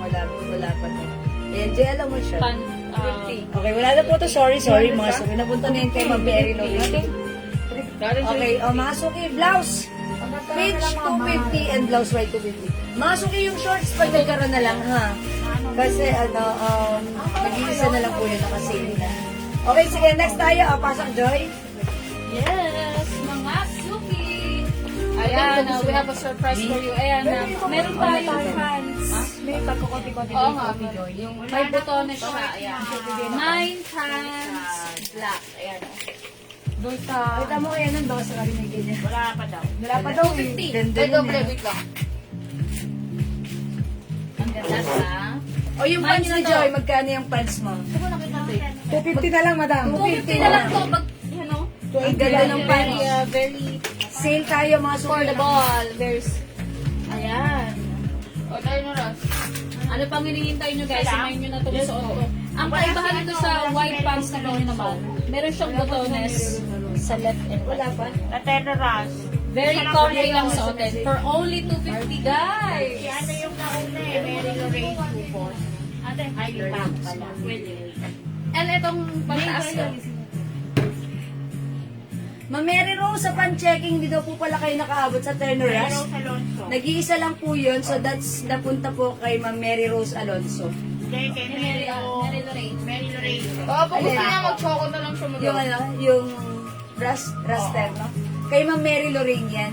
wala pa to. Ayan, Jay, alam mo siya. Pan, 50. Okay, wala na po to. Sorry mga suki. Napunta na yun kay Ma'am Mary Lorraine. Okay, mga suki, blouse. Page 250 and blouse white 250. Mga suki, yung shorts pag nagkaroon na lang, ha? Kasi, nag-iisa na lang po yun, nakasale na. Okay, sige, next tayo. Pasok, Joy. yes, mga suki. Ayan, we have a surprise for you. Ayan, meron tayong pants. May pagkukopi-kopi Oo nga, Joy. Yung may butones siya. Ayan. 9 pants black. Ayan. doon sa... Kita mo kaya ng dos, sabi may ganyan. Wala pa daw. Wala pa daw. 250. Ganda Ay, yun, doble, eh. wait lang. Ang ganda sa... O yung Mine pants na ni to. Joy, magkano yung pants mo? Saan mo nakita ito? 250 na lang, madam. 250 na lang to. Pag, you know, Ang ganda ng very, pants. very Sale tayo mga suki. affordable. Ayan. O, tayo na, Ross. Ano pang hinihintay nyo, guys? Samayin nyo na itong suot ko. Ang kaibahan nito sa white pants na nyo naman, meron siyang botones sa left and right. Wala pa. Nateteras. Very comfy lang suotin. For only 250, guys. Ano yung nauna eh? Mary Lorraine Coupon. Ate, ay, back pala. And itong pataas ko. Ma'am Mary Rose, sa pan-checking, di daw po pala kayo nakaabot sa Turner Rush. Rose Alonso. Nag-iisa lang po yun, so that's napunta po kay Ma'am Mary Rose Alonso. Hindi, kay Mary Mary Lorraine. Mary Lorraine. Oo, kung gusto Alin? niya mag-choco na lang siya Yung yung raster, no? Kay Ma'am Mary Lorraine yan.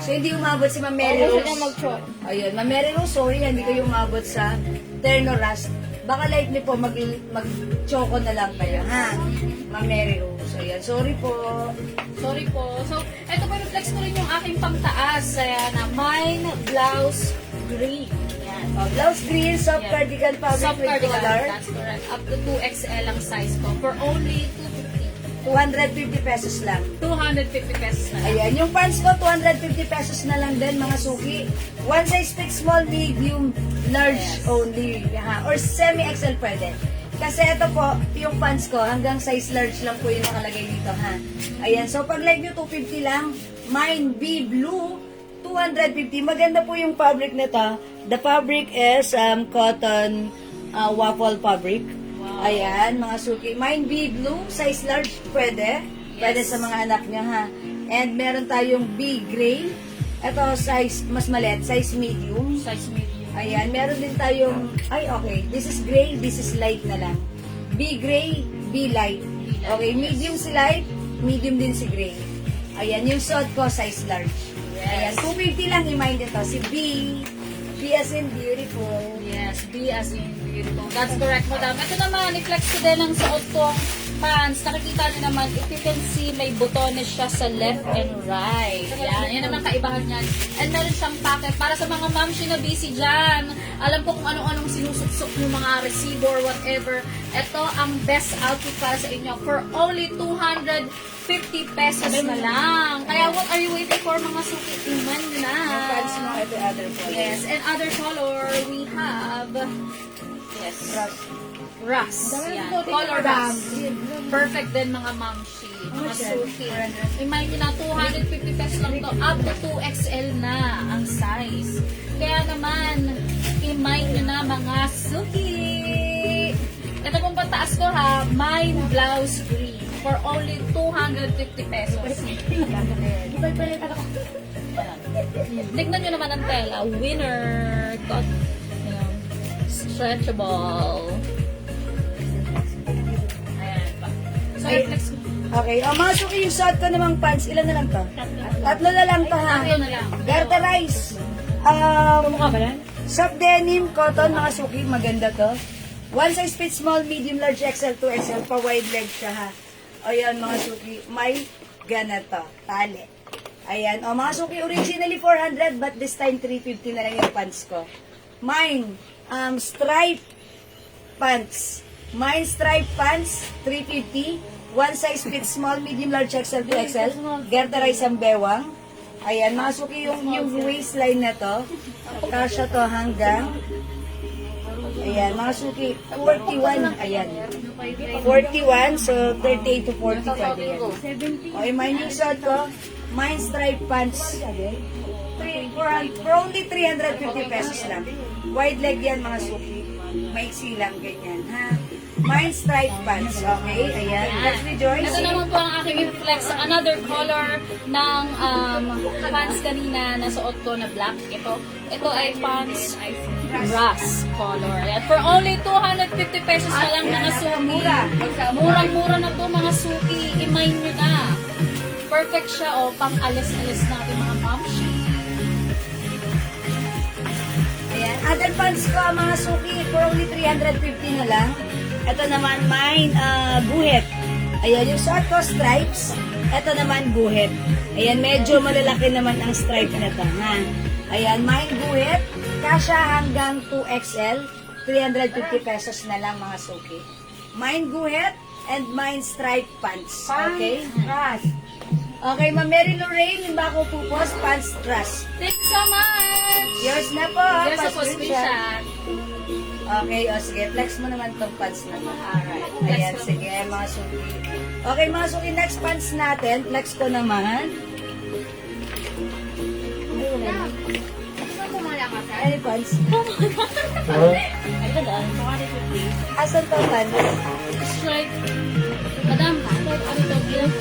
So hindi umabot si Ma'am Mary Gusto Rose. niya mag-choco. Ayun, Ma'am Mary Rose, sorry, hindi kayo umabot sa Turner Rush. Baka likely po mag-choco na lang kayo, ha? Ma'am Mary Rose. Ayan, sorry po. Sorry po. So, ito po, reflex ko rin yung aking pangtaas. Ayan na, mine blouse green. Yan. Blouse green, soft Yeah. cardigan fabric Soft with cardigan, color. that's correct. Up to 2XL ang size ko. For only 250 pesos lang. 250 pesos na lang. Ayan, yung pants ko, 250 pesos na lang din, mga suki. One size fits small, medium, large only. Ha? Or semi-XL pwede. Kasi ito po, yung pants ko, hanggang size large lang po yung nakalagay dito, ha? Ayan, so pag like nyo, 250 lang. Mine, B Blue, 250. Maganda po yung fabric nito. The fabric is cotton waffle fabric. Ayan, mga suki. Mine B Blue, size large, pwede. Pwede sa mga anak niya, ha? And meron tayong B Gray. Ito, size, mas maliit, size medium. Size medium. Ayan, meron din tayong, ay okay, this is gray, this is light na lang. B gray, B light. Okay, medium si light, medium din si gray. Ayan, yung suot ko, size large. Ayan, 250 lang i-mind ito. Si B, B as in beautiful. Yes, B as in beautiful. That's correct, madam. Ito naman, i-flex ko din ang suot kong pants. Nakikita niyo naman, if you can see, may butones siya sa left and right. Yan, yan naman kaibahan niyan. And meron siyang pocket para sa mga mamshi na busy dyan. Alam ko kung anong-anong sinusuksok ng mga resibo or whatever. Ito ang best outfit para sa inyo for only 250 pesos na lang. Kaya what are you waiting for, mga suki? Iman na. Yung pants mo, ito other color. Yes, and other color, we have, yes, Rust. Yan, color rust. Perfect din mga mamshi, mga suki. Remind nyo na, 250 pesos lang to, up to 2XL na ang size. Kaya naman, remind nyo na mga suki. Ito pong pataas ko ha, mine blouse green for only 250 pesos. Tignan nyo naman ang tela. Winner. Got, stretchable. Ayan pa. So, reflex ko. Okay, mga suki, yung suot ko namang pants, ilan na lang to? Tatlo na lang to, ha? Tatlo na lang. Garterize. Mukha ba yan? Soft denim, cotton, mga suki, maganda to. One size fits small, medium, large, XL, 2XL, pa wide leg siya, ha? Ayan, mga suki, may ganito, tali. Ayan, mga suki, originally 400, but this time 350 na lang yung pants ko. Mine, stripe pants. Mine stripe pants, 350. One size fits small, medium, large, XL, 2XL. Garterize ang bewang. Ayan, mga suki, yung waistline na to. Kasya to hanggang, ayan, mga suki, 41. Ayan. 41, so 38 to 40 pwede yan. Okay, may new suot ko. Mine stripe pants. For only 350 pesos lang. Wide leg yan mga suki. Maiksi lang, ganyan, ha? Mine stripe pants, okay? Ayan. Let's rejoice. Ito naman po ang aking i-flex. Another color ng pants kanina na suot ko na black. Ito ay pants brass color. Ayan. For only 250 pesos na lang mga suki. Murang-mura na to mga suki. I-mine nyo na. Perfect siya o pang alis-alis natin mga mamshi. Ayan. Other pants ko, mga suki, for only 350 na lang. Ito naman, mine, guhit. Ayan, yung short ko, stripes. Ito naman, guhit. Ayan, medyo malalaki naman ang stripe na ito, ha? Ayan, mine guhit. Kasya hanggang 2XL. 350 pesos na lang, mga suki. Mine guhit and mine stripe pants. Okay? Okay, Ma'am Mary Lorraine, yung bako pupos, pants trust. Thank you so much! Yours na po. Here's a pa-screenshot. screenshot. Okay, o sige, flex mo naman tong pants na to. Alright. Ayan, sige, mga suki. Okay, mga suki, next pants natin. Flex ko naman. Any pants? Asan to pants? Stripe. Madam, ano ito? Ilan?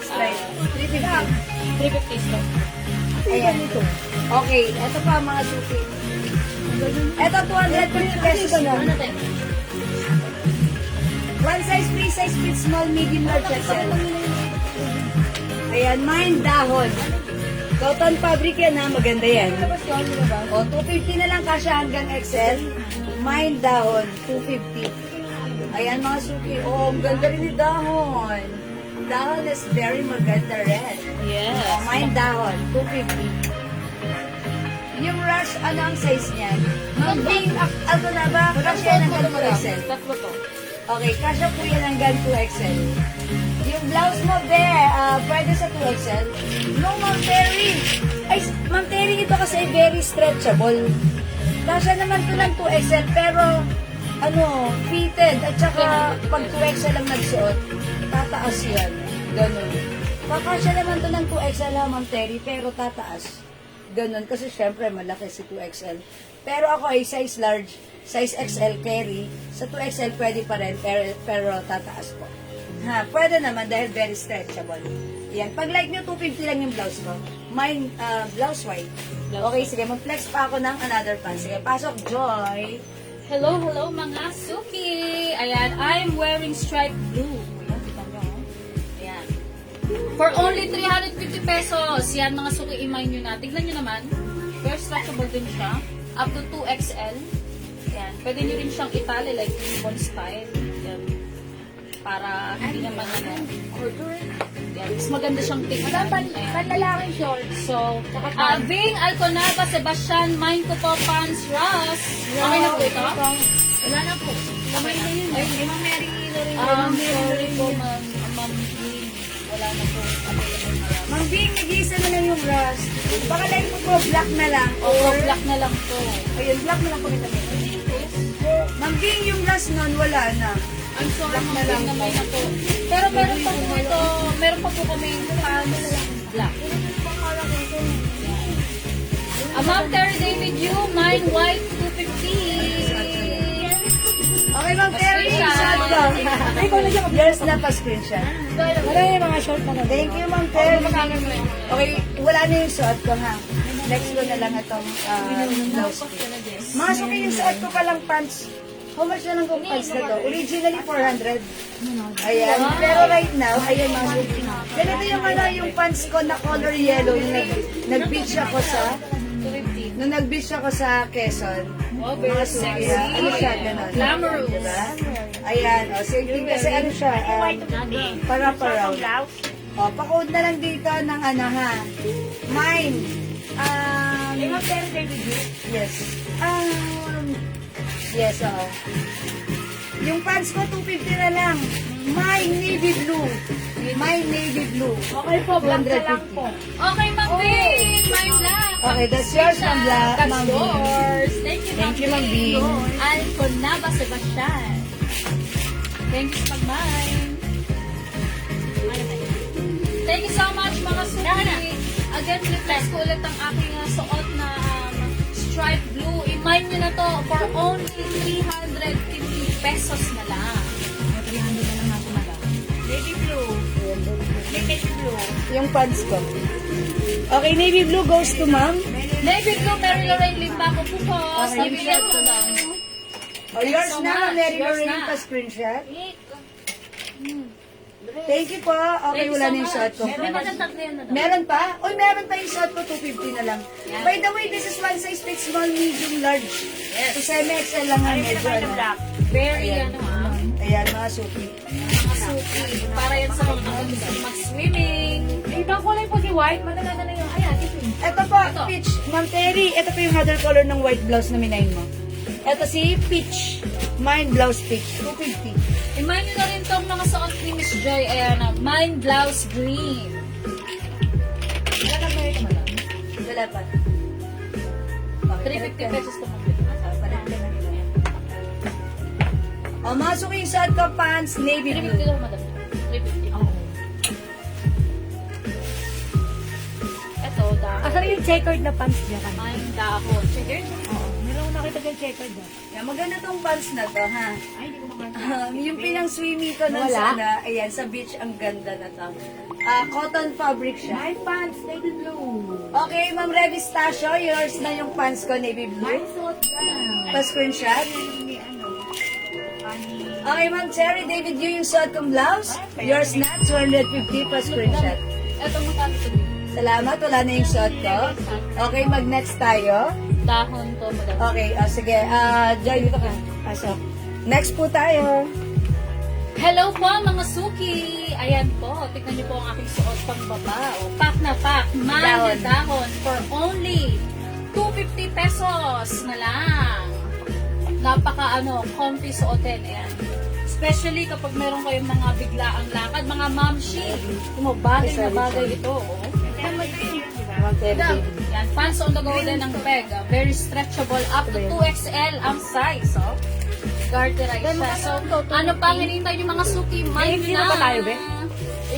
Stripe. 350. 350 ito. Ayan. Okay, ito pa mga suki. Ito, 250 pesos na. Ano natin? One size, free size, fit, small, medium, large, XL. Ayan, mine dahon. Cotton fabric yan ha, maganda yan. O, 250 na lang kasya hanggang XL. Mine dahon, 250. Ayan mga suki, oh, ang ganda rin ni dahon. Dahon is very maganda red. Yes. O, mine dahon, 250. Yung rush, ano ang size niyan? Magbing, ano na ba? Kasya hanggang 2XL. Tatlo to. Okay, kasya po yan hanggang 2XL. Yung blouse mo, pwede sa 2XL. No, Ma'am Terry. Ay, Ma'am Terry, ito kasi very stretchable. Kasya naman to ng 2XL, pero, fitted. At saka, pag 2XL ang nagsuot, tataas yan. Ganun. Kakasya naman to ng 2XL ha, Ma'am Terry, pero tataas. Ganun, kasi syempre, malaki si 2XL. Pero ako ay size large, size XL carry. Sa 2XL pwede pa rin, pero tataas po. Ha, pwede naman dahil very stretchable. Yan. Pag like nyo, 250 lang yung blouse ko. Mine, blouse white. Okay, sige, mag-flex pa ako ng another pants. Sige, pasok, Joy. Hello, hello mga suki! Ayan, I'm wearing striped blue. Ayan, kita nyo. Ayan. For only 350 pesos. Yan, mga suki, i-mine nyo na. Tignan nyo naman. Very stretchable din siya. Up to 2XL. Ayan. Pwede nyo rin siyang itali, like ribbon style. Ayan. Para hindi naman yan. Mas maganda siyang tingnan. Panlalaking short. So, Ving Alconaba, Sebastian, mine ko po, pants, Ross. Okay na po ito? Wala na po. Okay na. Ay, Ma'am Mary Sorry po, Ma'am Ving. Wala na po. Ma'am Bing, nag-iisa na lang yung rush. Baka like mo po, black na lang. Oo, black na lang po. Ayun, black na lang po kita. Ma'am Bing, yung rush nun, wala na. I'm sorry, Black na Ma'am lang Ving, na po. may na po. Pero meron pa po ito, meron pa po kami pants black. Ma'am Terry David Yu, mine white, 250. Okay, Ma'am Terry, shot ko. Ay, ikaw na dyan. Yours na pa-screenshot. Wala yung mga short na Thank you, Ma'am Terry. Okay, wala na yung suot ko, ha? Next ko na lang itong blouse ko. Mga suki, yung suot ko palang pants. How much na lang kong pants na to? Originally, 400. Ayan. Pero right now, ayan mga suki. Ganito yung yung pants ko na color yellow. Yung nag-beach ako sa... 250. Nung nag-beach ako sa Quezon. Oh, very Suki, sexy. ano siya, gano'n. Glamorous. Diba? Ayan, same thing kasi ano siya, para-paraw. O, pa-code na lang dito ng mine. Yes. Yes, oo. Yung pants ko, 250 na lang. Mine navy blue. Mine navy blue. Okay po, black na lang 250. po. Okay, Ma'am Ving, mine black. Okay, that's yours, Ma'am Black. That's Ma'am Ving. yours. Thank you, Thank you, Ma'am Ving. Alconaba, Sebastian. Thank you sa pag-mine. Thank you so much mga suki. Again, reflex ko ulit ang aking suot na stripe blue. I-mine nyo na to for only 350 pesos na lang. May 300 na lang natin na lang. Navy blue. Navy blue. Yung pants ko. Okay, navy blue goes to ma'am. Navy blue, Mary Lorraine Limbaco po po. Sabihan ko lang. Oh, yours so na, much. Mary Yours Lorraine na. pa screenshot. Thank you po. Okay, Thank you wala so na yung much. shot ko. May magandang yan na daw. Meron pa? Uy, meron pa yung shot ko, 250 na lang. Yeah. By the way, this is one size fits small, medium, large. Yes. So, semi-XL lang nga medyo. Ano. Very Ayan. Ayan, mga suki. mga suki. Para yan sa mga mag-swimming. May ibang kulay po si white. Maganda na yung, ayan, ito yun. Ito po, Ito. peach. Ma'am Terry, ito po yung other color ng white blouse na minayin mo. Ito si peach. Mine blouse peach. 250. I-mine nyo na rin tong mga suot ni Miss Joy. Ayan, mine blouse green. Wala na ba ito madam? Wala pa. 350 pesos to mga. Palit ka na nila. O, masok yung shot ko pants, navy 350 blue. to madam. 350. Oo. Ito, dahon. Asan yung checkered na pants dyan? Mine dahon. Checker. Oo. Meron akong nakita dyan checkered na. Yan, maganda tong pants na to, ha? Ay, hindi ko makita. Yung pinang swimmy ko nun Wala? sana, ayan, sa beach, ang ganda na to. Cotton fabric siya. My pants, navy blue. Okay, Ma'am Revis Tasio, yours na yung pants ko, navy My blue. suot dyan. Pa-screenshot. May ano, honey. Okay, Ma'am Cherry David, yung suot kong blouse. Yours na, 250 pa-screenshot. Ito magkano to dito? Salamat, wala na yung suot ko. Okay, mag-next tayo. Dahon to madam. Okay, sige. Joy, dito ka. Pasok. Next po tayo. Hello po mga suki! Ayan po, tignan niyo po ang aking suot pang baba. O, pack na pack, Dahon. man dahon for only 250 pesos na lang. Napaka comfy suotin. Ayan. Especially kapag meron kayong mga biglaang lakad, mga mamshi. Bagay na bagay ito. Oh. Ma'am Cherry Madam, David. yan, pants on the go din ng peg. Very stretchable, up to 2XL ang size. Oh. Garterize siya. So, ano pa ang hinihintay yung mga suki? May Mind zero na. pa tayo, be?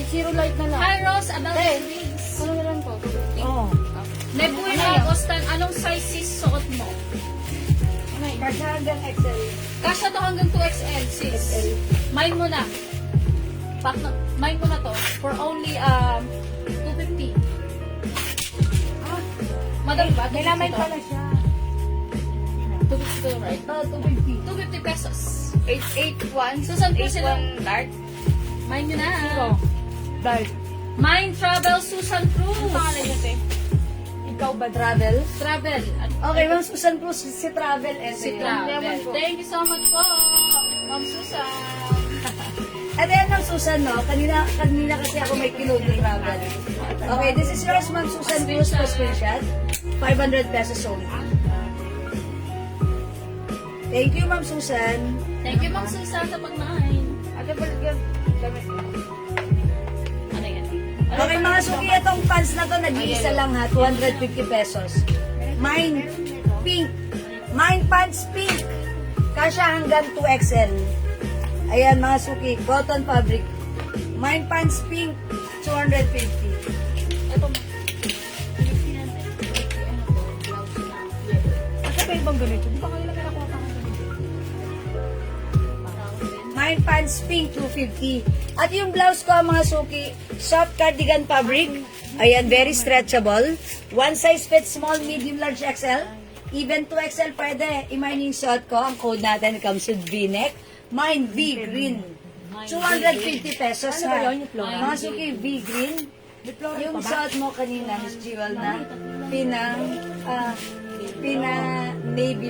8-0 light na lang. Hi, Rose. About the rings. Ano na lang to? Oo. Nebuy Ano na, yun? Agustan, anong size sis suot mo? Kasi hanggang XL. Kasha to hanggang 2XL, sis. Mine mo na. Mine mo na to. For only 250. Madam ba? May lamay pala siya. 250 to, right? 250. 250 pesos. 881. Susan po sila. dark. Mine nyo na. Zero. Dark. Mine Travel Susan Cruz. Pangalan niya, te? Ikaw ba, travel? Travel. Okay, Ma'am Susan Cruz, si travel. Si Travel. Thank you so much po, Ma'am Susan. At ayan, Ma'am Susan, no? Kanina kasi ako may kinuha ng travel. Okay, this is yours, Ma'am Susan Cruz, pa screenshot. 500 pesos only. Thank you, Ma'am Susan. Thank you, Ma'am Susan, sa pag-mine. Ate, balik yan. Damit na. Ano yan? Okay, mga suki, itong pants na to, nag-iisa lang ha, 250 pesos. Mine, pink. Mine pants, pink. Kasya hanggang 2XL. Ayan, mga suki, cotton fabric. Mine pants, pink, 250. Ito, Ate, pa ibang ganito. Di ba kayo lang nakuha pa ng ganito? Mine pants, pink, 250. At yung blouse ko, mga suki, soft cardigan fabric. Ayan, very stretchable. One size fits small, medium, large, XL. Even 2XL pwede. I-mining shot ko. Ang code natin comes with V-neck. Mine, V green. 250 pesos Ano ba ha. yun, yung floral? Mga suki, V green. Yung shot mo kanina, Miss Jewel, na navy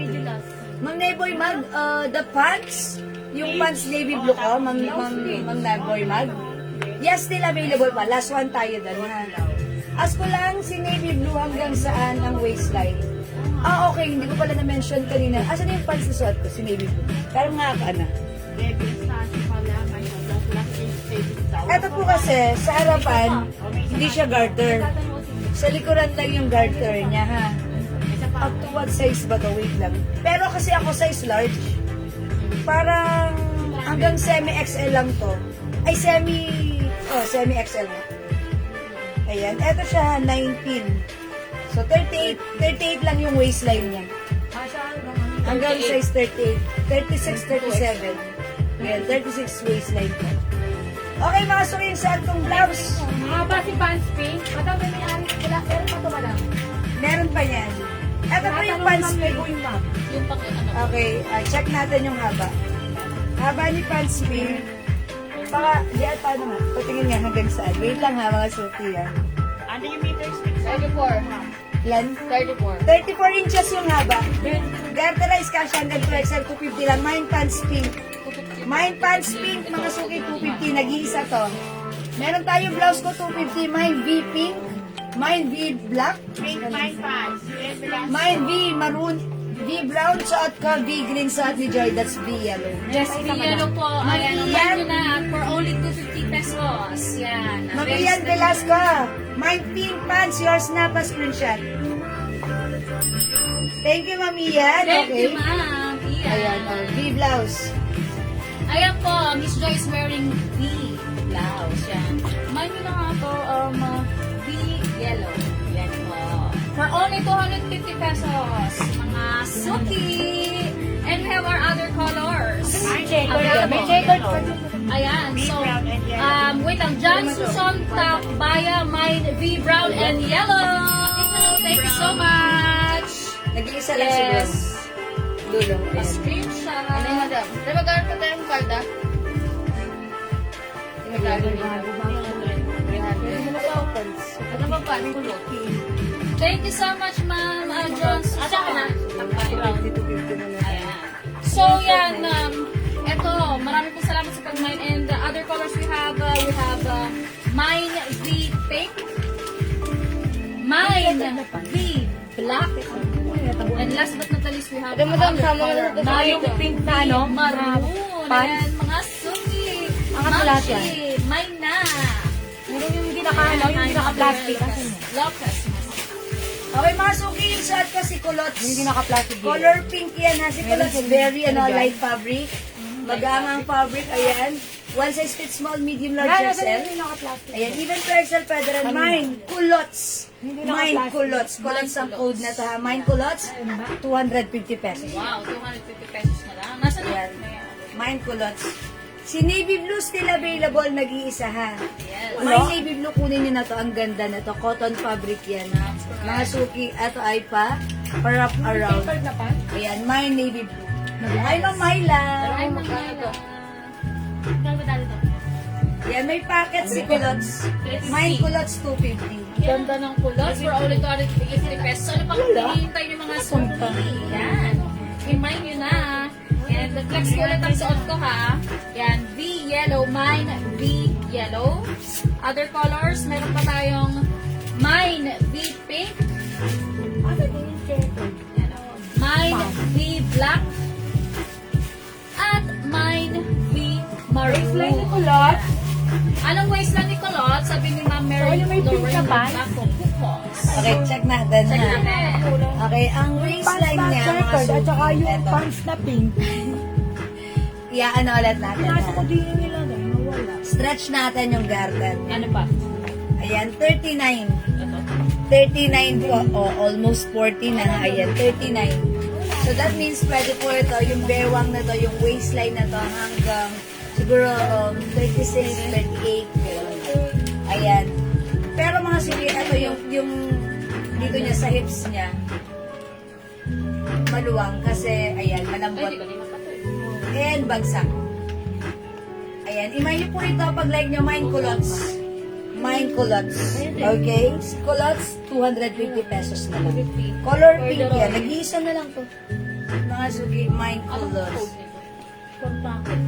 blue. Ma'am Neboy Mag, the pants, yung pants navy blue ko, Ma'am Neboy Mag. Yes, still available pa. Last one tayo doon, ha. Ask ko lang si navy blue hanggang saan ang waistline. Okay, hindi ko pala na-mention kanina. Asan yung pants na suot ko, si navy blue? Pero nga ka na. Ito po kasi, sa harapan, hindi siya garter. Sa likuran lang yung garter niya, ha. Up to what size ba to? Wait lang. Pero kasi ako size large. Parang hanggang semi-XL lang to. Ay, semi-XL na. Ayan, eto siya, 19. So, 38 lang yung waistline niya. Hanggang size 38. 36, 37. Ayan, 36 waistline ko. Okay, mga suki, yung sa atong blouse. Mahaba si pants pink. Madam, may ari. Meron pa to, madam. Meron pa yan. Ito po yung pants pink. Yung pang ano. Okay, check natin yung haba. Haba ni pants pink. Baka, di at paano nga? Patingin nga hanggang saan. Wait lang ha, mga suki ha. Ano yung meters? 34. Ilan? 34. 34 inches yung haba. Garterize cash hanggang 2XL, 250 lang. Mine pants pink. Mine pants pink, mga suki, 250. Nag-iisa to. Meron tayo blouse ko, 250. Mine V pink. Mine V black. Pink, mine pants. Mine V maroon. V brown, suot ko. V green, suot ni Joy. That's V yellow. Yes, yellow po. Ayan, Yan. yun na. For only 250 pesos. Yan. Marian Velasco. Mine pink pants. Yours na pa screenshot. Thank you, Mami Yan. Thank Okay. you, ma'am. Ayan, Iyan. V blouse. Ayan po, Miss Joyce wearing V blouse. Yan. Mine nyo na nga po, V yellow. Yan po. For only 250 pesos. Mga suki. And we have our other colors. May checkered Available. May checkered pa dun. Ayan. So, brown and yellow. wait lang. John Susan Takbaya, mine V brown and yellow. Thank you so much. Nag-iisa lang siguro. Yes. Dulo. Screenshot. Ano yung madam? Nabagalan pa tayong karda? Nabagalan niya. 300. Ano ba pa? Ano kulot? Thank you so much, Ma'am John Susan. Ayan. So, yan. Eto, marami pong salamat sa pag-mine. And the other colors we have mine V pink, mine V black, and last but not the least, we have Ito, madam, other sama color, na ito sa mine pink na, ano? maroon. Pants? Ayan, mga suki. Angat mo lahat yan. Mamshi, mine na. Meron yung hindi naka-ano, yung hindi naka-plastic. Asan yun? Love Christmas. Okay, mga suki, yung suot ko si Culottes. Yung hindi naka-plastic. Color pink yan ha. Si Meron Culottes, siya very dito. light fabric. Magangang fabric, ayan. One size fits small, medium, large, Yan, XL. hindi naka-plastic. Ayan, even 2XL pwede rin. Mine, Culottes. Hindi Mine, naka-plastic. Culottes. Culottes ang code na to ha. Mine, Culottes, 250 pesos. Wow, 250 pesos na lang. Nasaan Ayan. Ayan. Mine, Culottes. Si Navy Blue still available, nag-iisa ha. Yes. May navy blue, kunin nyo na to. Ang ganda na to. Cotton fabric yan. Mga suki, ito ay pa wrap around. Checkered na pa? Ayan, my navy blue. Ay, Ma'am Myla. Ay, magkano? Magkano ba dali to? Yan, may packet si Culottes. Mine Culottes 250. Ganda ng kulot for only 250 pesos. Ano pang hinihintay ng mga suki? Yan. I-mine nyo na. And the flex ko ulit ang suot ko ha. Yan, V yellow, mine V yellow. Other colors, meron pa tayong mine V pink. Ano yung checkered? Yan, mine V black. At mine V Waistline ni maroon. kulot. Anong waistline ni Kulot? Sabi ni Ma'am Mary yung may pink na pants? Okay, check natin Check ha. natin. Okay, ang Pants waistline na niya, mga checkered at suki. saka yung Eto. pants na pink. Ano ulit natin Nasa ha. ko din nila dahil nawala. Stretch natin yung garter. Ano pa? Ayan, 39. Ito. 39 po. Oh, almost 40 na. Ayan, 39. So that means pwede po ito, yung bewang na to, yung waistline na to hanggang siguro 36, 38. Ayan. Pero mga sige, ito yung dito niya sa hips niya. Maluwang kasi, ayan, malambot. And bagsak. Ayan, imay niyo po ito pag like nyo, mine culottes. Mine culottes. Okay? Culottes, 250 pesos na lang. Color pink yan. Nag-iisa na lang to. Mga sugi, mine culottes. 4 packet.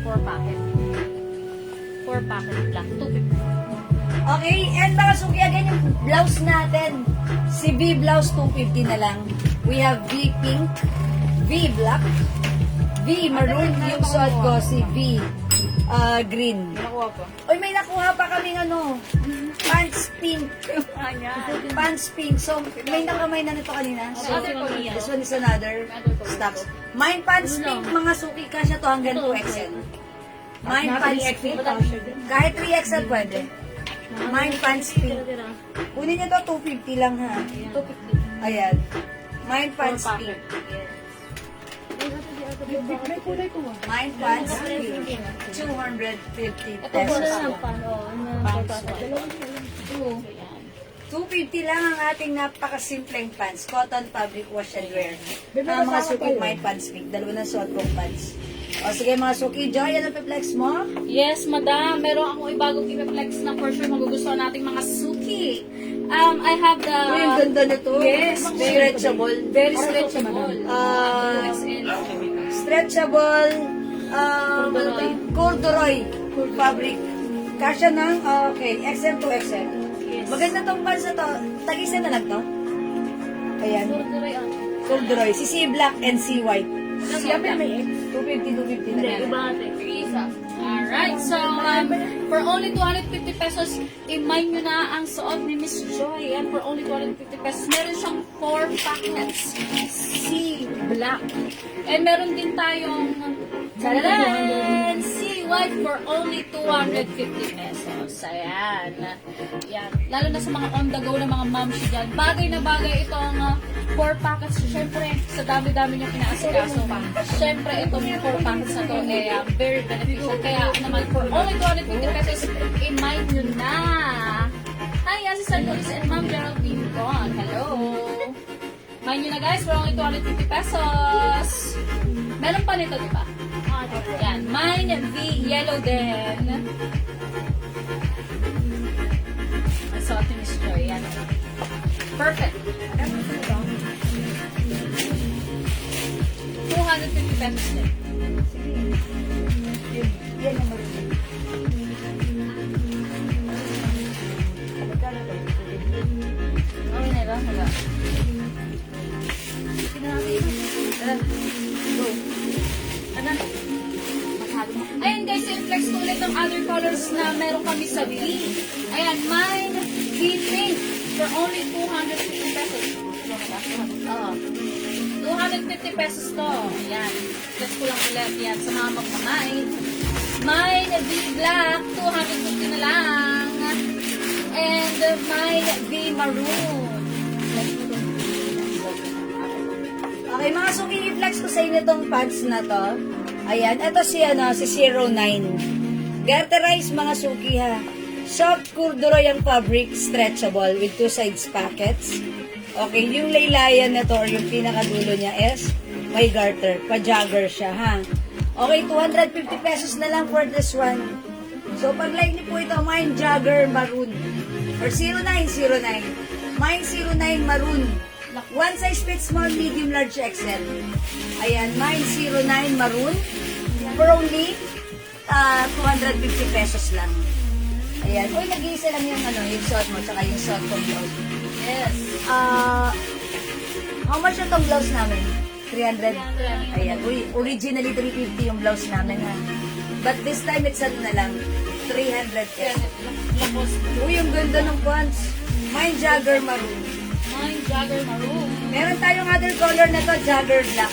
4 packet. 4 packet lang. 250. Okay, and mga sugi, again yung blouse natin. Si V blouse, 250 na lang. We have V pink, V black, V maroon, yung suot ko, si V green. Nakuha ko. Oy, may nakuha pa kaming pants pink. Pants pink. So, may nakamay na nito kanina. So, Other color. this one is another stocks. Mine pants pink, mga suki, kasya to hanggang 2XL. Mine pants pink. Kahit 3XL pwede. Mind Pants Pink. Kunin niyo to, 250 lang ha. 250. Ayan. Mind Pants Four Pink. May kulay ko ah. Mind Pants Pink. 250 Ito po pesos. na pano. Two. 250 lang ang ating napakasimpleng pants. Cotton fabric wash and wear. Bebe, Mga kasama suki, pa yun. Mind Pants Pink. Dalawa na suot kong pants. O sige mga suki, Joy, ano pa-flex mo? Yes, madam. Meron akong ibagong i-flex na for sure magugustuhan nating mga suki. I have the... Uy, ang ganda nito. Yes, Stretchable. Very stretchable. Ah, XL. Stretchable. Corduroy. Fabric. Kasya ng, okay, XL to XL. Yes. Maganda tong pants na to. Tag-isa na lang to. Ayan. Corduroy, Corduroy. Si C black and C white. Siya pa may X. 250 na lang. ate. Isa. Alright, so for only 250 pesos, i-mine nyo na ang suot ni Miss Joy. And for only 250 pesos, meron siyang 4 packets. C black. And meron din tayong tararan, C white for only 250 pesos. Ayan. Yan. Lalo na sa mga on-the-go na mga moms dyan. Bagay na bagay itong 4 packets. Siyempre, sa dami-dami niyang inaasikaso. Siyempre, itong 4 packets na to very beneficial. Kaya naman, for only 250 pesos, i-mine nyo na. Hi, si San Luis and Ma'am Geraldine Con. Hello. Mine nyo na guys, for only 250 pesos. Meron pa nito, di ba? Yan. Mine V yellow din. Ang suot ni Miss Joy. Yan. Perfect. 250 pesos din. Yan ang marunong. Magkano to? Okay na lang. Wala. Go. Ano? Ayan guys, i-flex ko ulit ng other colors na meron kami sa V. Ayan, mine V pink for only 250 pesos. Oo. 250 pesos to. Ayan. Flex ko lang ulit yan sa mga magmamine. Mine V black, 250 na lang. And mine V maroon. Flex ko to. Okay, mga suki, i-flex ko sa inyo itong pads na to. Ayan, ito si 09. Garterize mga suki ha. Soft corduroy ang fabric, stretchable with 2 sides pockets. Okay, yung laylayan na to or yung pinakadulo niya is may garter. Pa-jogger siya ha. Okay, 250 pesos na lang for this one. So, pag like niyo po ito, mine jogger maroon. Or 0909. Mine 09 maroon. One size fits small, medium, large, XL. Ayan, mine 09 maroon. For only 250 pesos lang. Ayan. Uy, nag-iisa lang yung yung suot mo, tsaka yung suot kong blouse. Yes. How much na tong blouse namin? 300? Ayan. Uy, originally 350 yung blouse namin ha. But this time, it's na lang. 300 pesos. Lapos. Uy, yung ganda ng pants. Mine jogger maroon. Mine jogger maroon. Meron tayong other color na to, jogger black.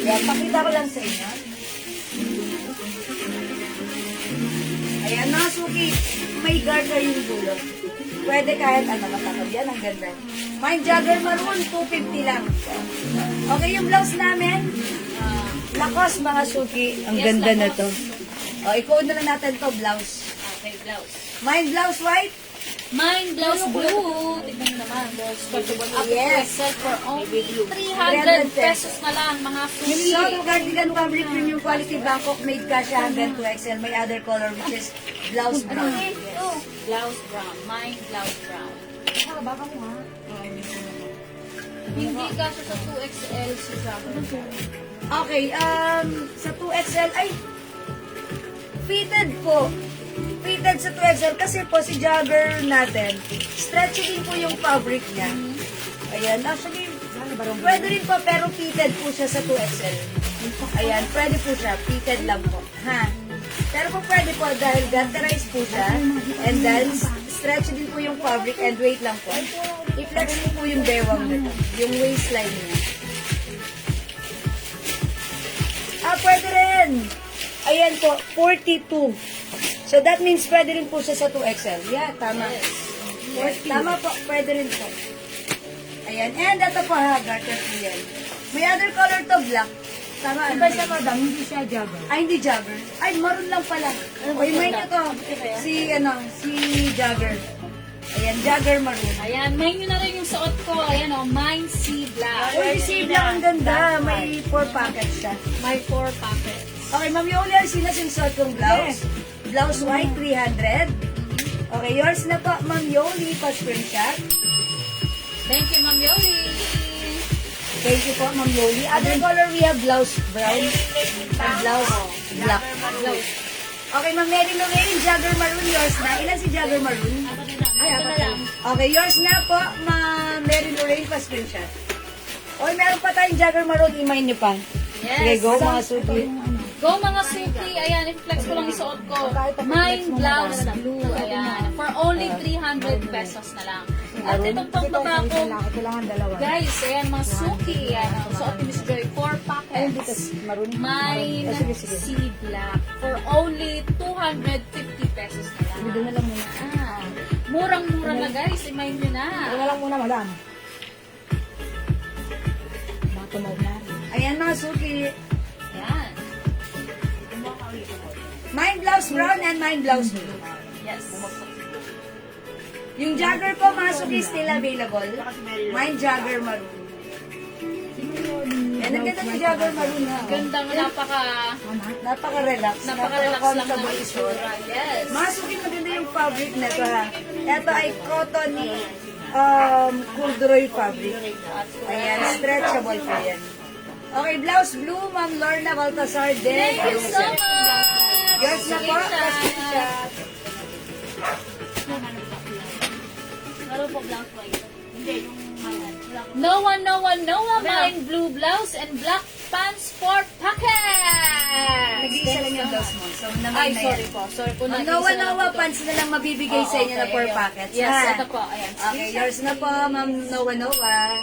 Yan, pakita ko lang sa inyo. Ayan, mga suki, may garter yung dulo. Pwede kahit matakab yan, ang ganda. Mine jogger maroon, 250 lang. Okay, yung blouse namin, lakos mga suki, ang Yes, ganda na lakos. to. O, i-code na lang natin to, blouse. Okay, blouse. Mine blouse white, Mine blouse blue. Tignan mo naman. Stretchable up to Yes. XL for only 300 pesos na lang, mga sushi. So, cardigan fabric premium quality Bangkok made kasha hanggang 2XL. May other color which is blouse brown. Blouse brown. Mine blouse brown. Baka mo ha. Hindi kasha sa 2XL si Jogger. Okay, sa 2XL, ay, fitted po. Fitted sa 2XL kasi po si jogger natin, stretchy din po yung fabric niya. Ayan, actually, pwede rin po pero fitted po siya sa 2XL. Ayan, pwede po siya, fitted lang po. Ha? Pero po pwede po dahil garterized po siya and then stretchy din po yung fabric and weight lang po. I-flex po yung bewang nito, yung waistline niya. Pwede rin. Ayan po, 42. So that means pwede rin po siya sa 2XL. Yeah, tama. Yes, tama po, pwede rin po. Ayan, and ito po ha, garter po yan. May other color to, black. Tama, ano? Iba siya, madam. Hindi siya jogger. Ay, hindi jogger. Ay, maroon lang pala. Uy, may nyo to. Si jogger. Ayan, jogger maroon. Ayan, may nyo na rin yung suot ko. Ayan o, Mine Sea Black. Uy, si black ang ganda. May 4 pockets siya. May 4 pockets. Okay, Ma'am Yoli, ang sinasuot kong blouse. Blouse white, 300. Okay, yours na po, Ma'am Yoli, pa-screenshot. Thank you, Ma'am Yoli. Thank you po, Ma'am Yoli. Other color, we have blouse brown and blouse black. Okay, Ma'am Mary Lorraine, Jagger Maroon, yours na. Ilan si Jagger Maroon? Ay, ako na lang. Okay, yours na po, Ma'am Mary Lorraine, pa-screenshot. Okay, meron pa tayong Jagger Maroon, i-mine niyo pa. Yes. Okay, go mga suki. Go mga suki. Ayan, i-flex ko lang yung suot ko. Mine blouse blue. Ayan. For only 300 pesos na lang. At itong pangtaba ko, Kailangan dalawa. guys, ayan mga suki. Ayan, suot ni Miss Joy. 4 packets. Mine sea black. For only 250 pesos na lang. Doon na lang muna. Murang-mura na guys. I-mine nyo na. Doon na lang muna, madam. Tumaw na. Ayan mga suki. Ayan. Mine blouse brown and mine blouse blue. Yes. Yung jogger ko, mga suki, still available. Mine jogger maroon. Yan, ang ganda ng jogger maroon ha. Gandang Napaka-relax. napaka-relax lang ng Napaka-comfortable suot. itsura. Yes. Mga suki, maganda yung fabric na to ha. Ito ay cotton ni corduroy fabric. Ayan, stretchable po yan. Okay, blouse blue, Ma'am Lorna Baltasar din. Thank you so much. Yours na po. Screenshot. Noah, mine blue blouse and black pants for pocket. Nag-iisa lang yung blouse mo. So, naman Ay, na sorry yan. po. Sorry po. Ang nag-iisa lang Noah po to. pants na lang mabibigay sa inyo na Okay, 4 ayun. packets. Yes, ha? ito po. Ayan. Okay, yours na po, Ma'am Noah.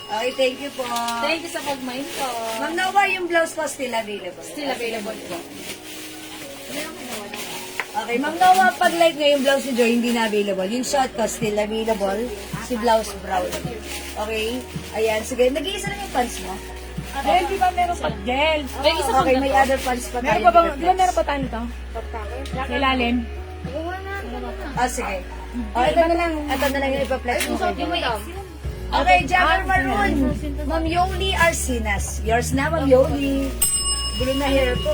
Okay, thank you po. Thank you sa pag-mine po. Ma'am Noah, yung blouse ko still available. Still available po. Okay, Ma'am Noah, pag like nga yung blouse ni Joy, hindi na available. Yung short ko still available. Si blouse brown. Okay? Ayan, sige. Nag-iisa lang yung pants mo. Gel, di ba meron pa gel? May isa pang Okay, may dalawa. other pants pa tayo. Meron pa bang, dito, di ba flex. meron pa tayo nito? Sa ilalim? Sige. Oh, ito na lang yung ipa-flex mo. Okay, Jagger Maroon. Ma'am Yoli Arsinas. Yours na, Ma'am Yoli. Gulo na hair ko,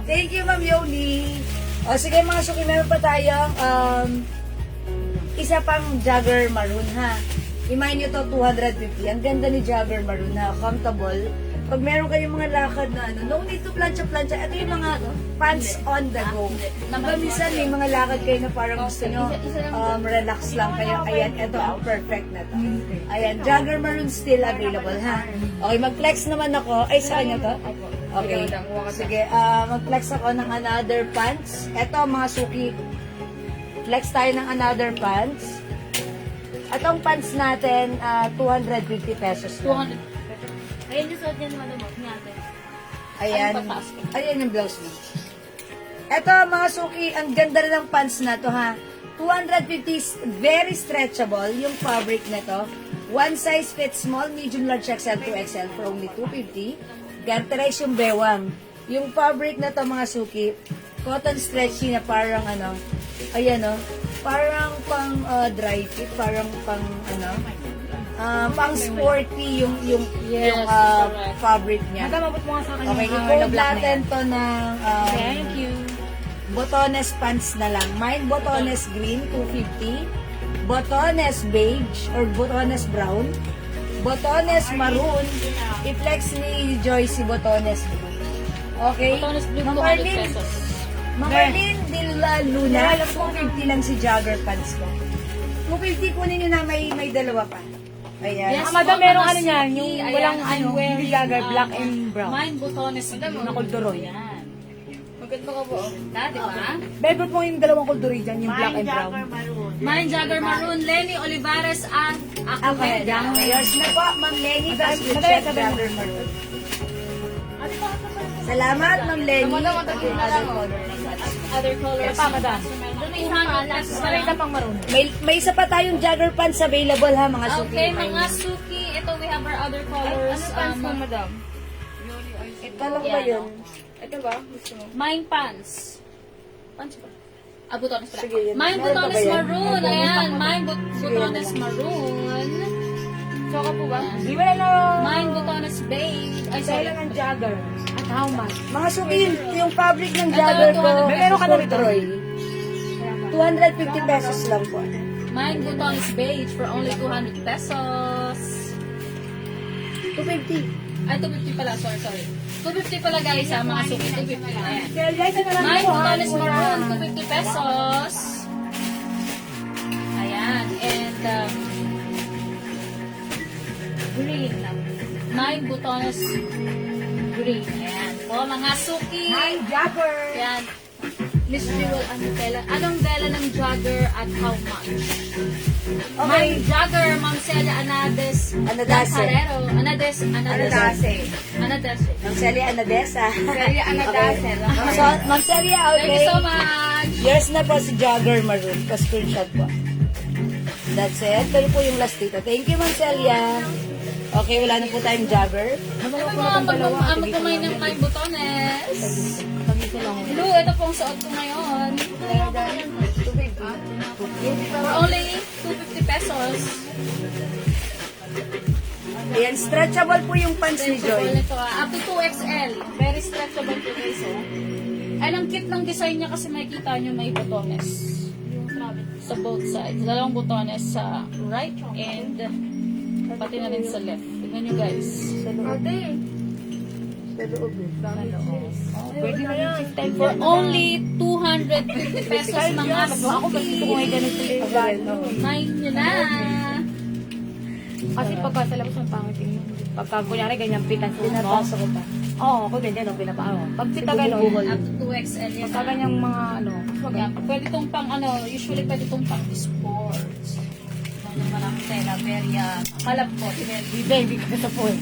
Thank you, Ma'am Yoli. O, sige mga suki, meron pa tayong isa pang Jagger Maroon, ha. I-mine nyo to, 250. Ang ganda ni Jagger Maroon, ha. Comfortable. Pag meron kayong mga lakad na no need to plancha-plancha. Ito yung mga pants on the go. Diba minsan may mga lakad kayo na parang gusto nyo relax lang kayo. Ayan, ito ang perfect na to. Ayan, Jagger Maroon still available, ha. Okay, mag-flex naman ako. Ay, sa kanya to? Okay. Sige, mag-flex ako ng another pants. Ito, mga suki. Flex tayo ng another pants. Atong pants natin, 250 pesos. 200. Ayun yung suot niya naman natin. Ayan. Ano pataas ko? Ayan yung blouse mo. Ito, mga suki, ang ganda rin ng pants na to, ha. 250, very stretchable yung fabric na to. One size fits small, medium, large, XL to XL for only 250. Garterize yung bewang. Yung fabric na to, mga suki, cotton stretchy na parang ano, ayan o, parang pang dry fit, parang pang ano, pang sporty yung correct. fabric niya. Madam, abot mo nga sa akin Okay, yung i-fold black na natin yan. to ng Thank you. botones pants na lang. Mine botones green, 250. Botones beige or botones brown. Botones maroon. I-flex ni Joy si botones blue. Okay? Botones blue, Ma'am 200 Arlene, pesos. Ma'am Arlene Dilla Luna, 250 lang si jogger pants ko. 250 kunin nyo na may dalawa pa. Ayan. Yes, madam, po, merong mga ano yan, suki. yung Ayan, walang I'm ano, wearing, hindi jagger, black and brown. Mine botones blue. Na corduroy. Yan. Maganda ka po. Di ba? Bedroom po yung dalawang kulduroy dyan, yung black and brown. Mine Jagger Maroon, Lenny Olivares at ako. Okay, yours na po, Ma'am Lenny. Madam, Tapos with madam, check madam. jogger maroon. Salamat, Ma'am Lenny. Other colors. Pa, madam. 200 pesos na lang. pang maroon. May isa pa tayong jogger pants available ha, mga suki. Okay, mga suki. Ito, we have our other colors. madam? Kala ko ba yun? Ito ba? Gusto mo? Mine pants. Pants ba? Butones pala. Sige, yun. Mine Meron pa butones ba yan? maroon. Ayan, mine butones maroon. Choco po ba? Di ba na Mine butones beige. Ay, sorry. ng jogger? At how much? Mga suki, yung fabric ng jogger ko, Meron ka na nito? Troy. 250 pesos lang po. Mine butones beige for only 200 pesos. 250. Ay, 250 pala. Sorry. 250 pala guys ha, mga suki. 250. Ayan. Kaya guys, na lang Mine po ha. butones maroon. 250 pesos. Ayan. And, green. Mine butones green. Ayan. Po, mga suki. Hi, jogger. Ayan. Miss Jewel, anong dela ng jogger at how much? Okay. Mine jogger, Ma'am Celia Anades. Anadase. Carrero. Anades. Anadase. Ma'am Celia Anadesa. Celia Anadase. So, Ma'am Celia, Thank okay. you so much. Yours na po si Jogger Maroon. Pa-screenshot po. That's it. Pero po yung last dito. Thank you, Ma'am Celia. Okay, wala na po tayong Jogger. Ano mga magkumay ng may butones? Blue, ito pong suot ko ngayon. For only 250 pesos. Ayan, stretchable po yung pants ni Stretchable Joy. nito up to 2XL. Very stretchable po guys. Oh. Ay, ang cute ng design niya kasi makikita nyo may butones. Sa both sides. Dalawang butones sa right and pati na rin sa left. Tignan nyo guys. Ate. Sa loob eh. Pwede na yan. For only 250 pesos mga Ako ba gusto ko ngayon ganito yung Nine nyo na. Kasi pagka sa labas ang pangit yung pagka kunyari ganyan pitan sa Pinapasok ko pa. Oo, ako din din pinapao. Pag pita Bubukol. gano'n, Up to 2XL yan. pagka ganyang mga ano, Yeah, pwede itong pang usually pwede itong pang sports. Ano naman ang tela, very malambot, very baby ko sa po eh.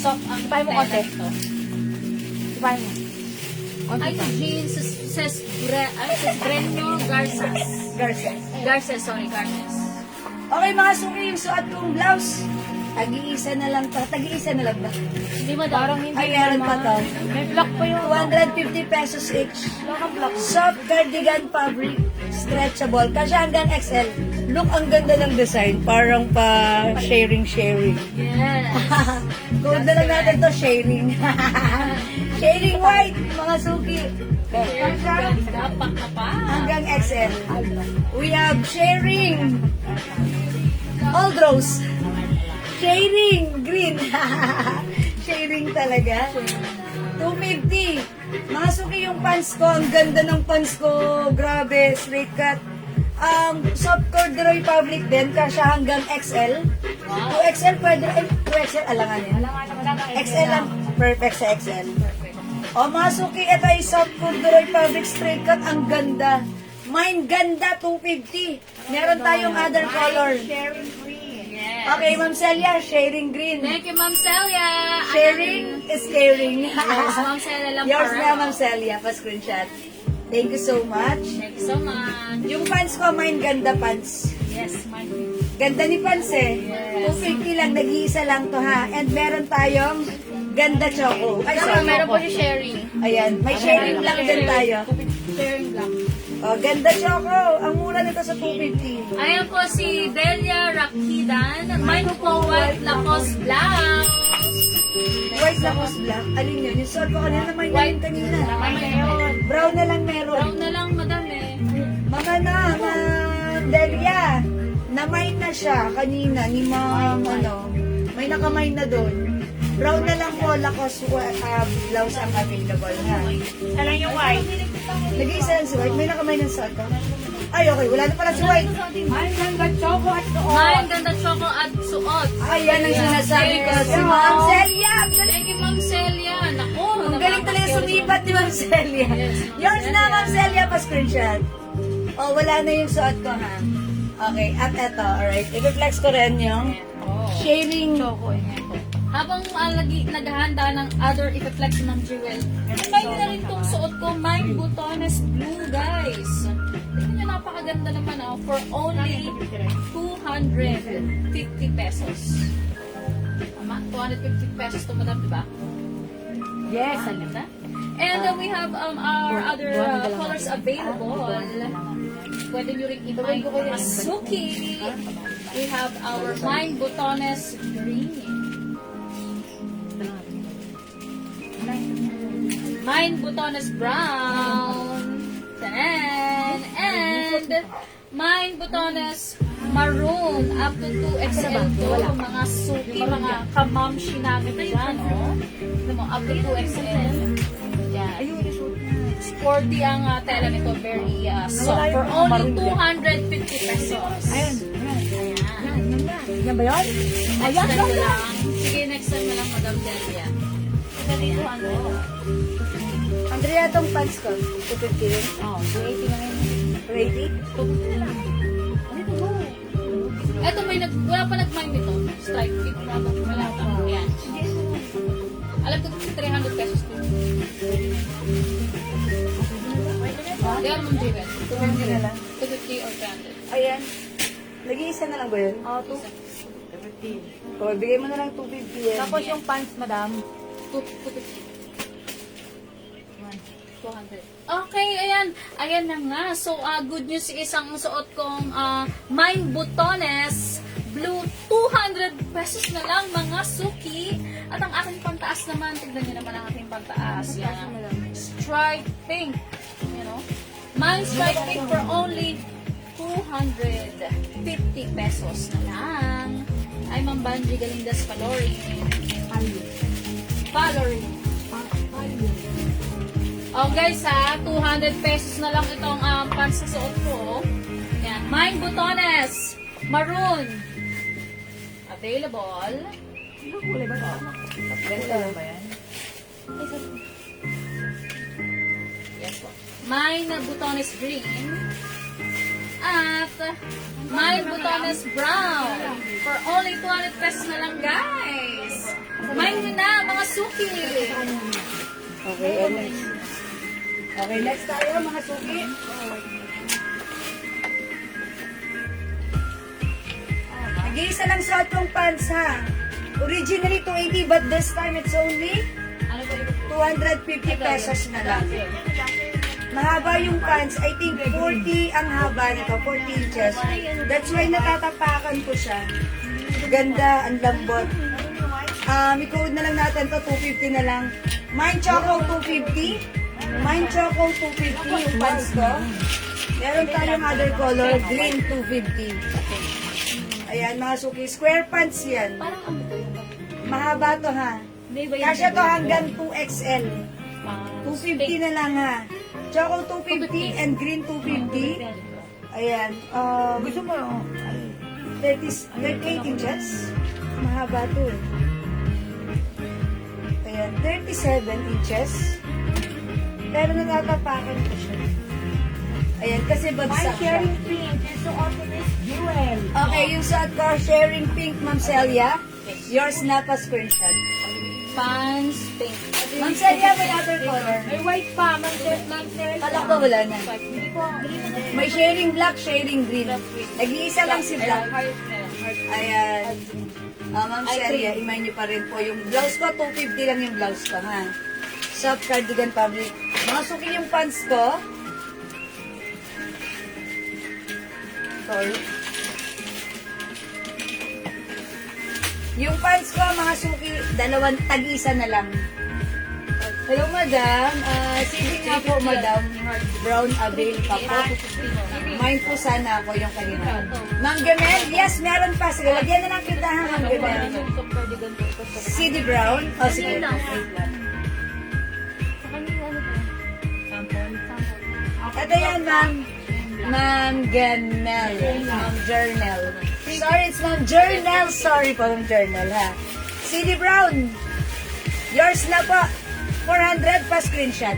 soft ang Ipay mo tela konti. nito. Ipay mo. Ay, jeans says Brenyo Garces. Garces, sorry, Garces. Okay, mga suki, yung suot kong blouse. Tag-iisa na lang to. Tag-iisa na lang ba? Hindi mo Parang hindi Ay, meron pa to. May black pa yung 250 pesos each. Soft cardigan fabric, stretchable. Kasi hanggang XL. Look, ang ganda ng design. Parang pa sharing. Yes. Code na lang natin to, sharing. Sharing white, mga suki. Dapak ka pa. Hanggang XL. We have sharing. Old rose. Sharing green. Sharing talaga. 250. Mga suki yung pants ko. Ang ganda ng pants ko. Grabe. Straight cut. Soft corduroy fabric din. Kasya hanggang XL. 2XL pwede. 2XL alangan yan. XL lang. Perfect sa XL. O mga suki, ito ay soft corduroy fabric straight cut. Ang ganda. Mine ganda. 250. Meron tayong other color. Yes. Okay, Ma'am Celia, sharing green. Thank you, Ma'am Celia. Sharing is caring. Yes, Ma'am Celia lang Yours para. na, Ma'am Celia, pa-screenshot. Thank you so much. Thank you so much. Yung pants ko, mine ganda pants. Yes, mine. Ganda ni pants eh. Yes. 250 lang, nag-iisa lang to ha. And meron tayong ganda choco. Ay, sorry. meron po si Sherry. Ayan, may sharing lang din tayo. Sharing lang. Oh, ganda choco. Ang mura nito sa 250. Ayan po si Delia Rakidan. Mine po white Lacoste black. White Lacoste black. Alin yun? Yung suot ko kanina, may White. kanina. Tama yun. Brown na lang meron. Brown na lang, madam eh. Mga Delia, na-mine na siya kanina ni Ma'am, may nakamine na doon. Brown na lang po, Lacoste blouse ang available ha. Alam yung white. Nag-iisa lang si White, may nakamine ng suot ko. Ay, okay, wala na pala si White. Ay, ganda choco at Mine ganda choco at suot. Ayan ang sinasabi ko, si Ma'am Celia. Thank you, Ma'am Celia. Naku, Ang galing talaga sumipat ni Ma'am Celia. Yours na, Ma'am Celia, pa-screenshot. Oh, wala na yung suot ko ha. Okay, at eto, alright. I-flex ko rin yung sharing. choco eh. Habang naghahanda ng other i-flex ng Jewel, try nyo na rin itong suot ko, Mine Butones Blue, guys. Tignan nyo, napakaganda naman, for only 250 pesos. Tama? 250 pesos to, madam, diba? Yes, Ang ganda. And we have our other colors available. Pwede nyo rin i-mine mga suki. We have our Mine Butones Green. Mine Butones Brown. Tanan. And Mine Butones Maroon. Up to 2XL to. Mga suki, mga kamamshi namin dyan. Tignan mo, up to 2XL. Yan. Sporty ang tela nito. Very soft. For only 250 pesos. Ayun. Ayan. Yan ba yun? Next time na lang. Sige, next time na lang, Madam Delia. Andrea, itong pants ko. 250 rin. Oo, 280 na ngayon. 280? Eto, wala pa nag-mine nito. Strike fit. Wala pa. Ayan. Alam ko 300 pesos to. Ayan, Ma'am Jewel. 250 na lang. 250 or 300. Ayan. Nag-iisa na lang ba yun? Oo, Isa. 250. O, bigay mo na lang 250 yan. Tapos yung pants, madam. 250. 200. Okay, ayan. Ayan na nga. So, good news is ang suot kong Mine Butones Blue. 200 pesos na lang, mga suki. At ang aking pantaas naman, tignan nyo naman ang aking pantaas. Yan. Stripe pink. You know? Mine stripe pink for only 250 pesos na lang. Ay, Ma'am Banji Galindas Coloring. Coloring. Oh guys 200 pesos na lang itong pants na suot ko. Yan. Mine Butones Maroon. Available. Kulay ba ito? Ganito lang ba yan? Yes po. Mine Butones Green. At Mine Butones Brown. For only 200 pesos na lang, guys. Mine nyo na, mga suki. Okay, next. Okay, next tayo, mga suki. Nag-iisa lang suot kong pants, ha? Originally 280, but this time it's only Ano ba yung 250 pesos na lang. Mahaba yung pants. I think 40 ang haba nito, 40 inches. That's why natatapakan ko siya. Ganda, ang lambot. I-code na lang natin to 250 na lang. Mine Choco 250. Mine Choco 250 yung pants ko. Meron tayong other color, green 250. Ayan, mga suki. Square pants yan. parang ang ito yung Mahaba to, ha? Kasya to hanggang 2XL. 250 na lang, ha? Choco 250 and green 250. Ayan. Gusto mo? 38 inches. Mahaba to, eh. Ayan, 37 inches. Pero natatapakan ko siya. Ayan, kasi bagsak siya. pink. Yung suot ko is jewel. Okay, yung suot ko, sharing pink, Ma'am Celia. Yours na pa screenshot. pants pink. Ma'am Celia, may other color. May white pa. Mag-sell. Kala ko wala na. Hindi po. May sharing black, sharing green. Nag-iisa lang si black. Ayan. Ma'am Celia, imay niyo pa rin po. Yung blouse ko, 250 lang yung blouse ko, ha? Soft cardigan fabric. Mga suki yung pants ko. Sorry. Yung pants ko, mga suki, dalawang tag-isa na lang. Hello, madam. Sige nga po, madam. Brown avail pa po. Mine po sana ako yung kanina. Ma'am Gamel, yes, meron pa. Sige, lagyan na lang kita, ha, Ma'am Gamel. CD Brown? O, sige. Ito yan, ma'am. Ma'am Gamel. Ma'am Journal. Sorry, it's Ma'am Journal. Sorry po, Ma'am Journal, ha. CD Brown. Yours na po. 400 pa screenshot.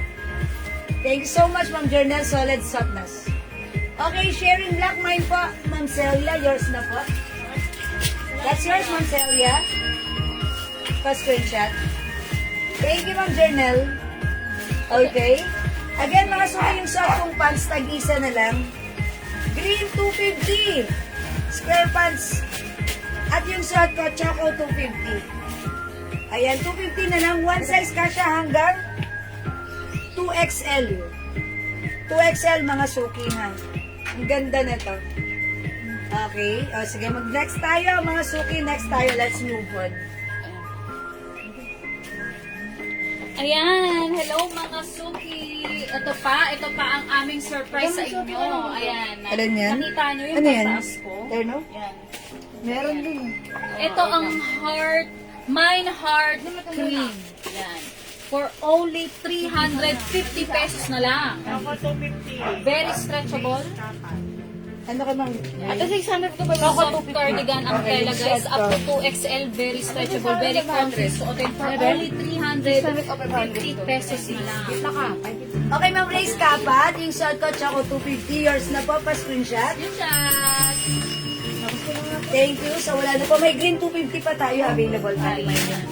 Thank you so much, Ma'am Journal. Solid softness. Okay, sharing black mine po. Ma'am Celia, yours na po. That's yours, Ma'am Celia. pa-screenshot. Thank you, Ma'am Jernel. Okay. Again, mga suki, yung suot kong pants, tag-isa na lang. Green, 250. Square pants. At yung suot ko, choco, 250. Ayan, 250 na lang. One size kasha hanggang 2XL. 2XL, mga suki, ha. Ang ganda na to. Okay. O, sige, mag-next tayo, mga suki. Next tayo. Let's move on. Ayan, hello mga suki. Ito pa ang aming surprise sa inyo. Ayan. Alin yan? Nakita nyo yung Ano yan? pataas ko? Terno? Ayan. Meron din. Ito ang Mine Heart Cream. Ayan. For only 350 pesos na lang. Very stretchable. Ano ka mang? At 600 ko ba yung Soft cardigan ang tela guys. Up to 2XL. Very stretchable. Very comfy. Suotin for only 350 pesos na lang. Okay, Ma'am Race Kapat. Yung suot ko, choco, 250. Yours na po, pa-screenshot. Yun siya. Thank you. So, wala na po. May green 250 pa tayo available. Ayan.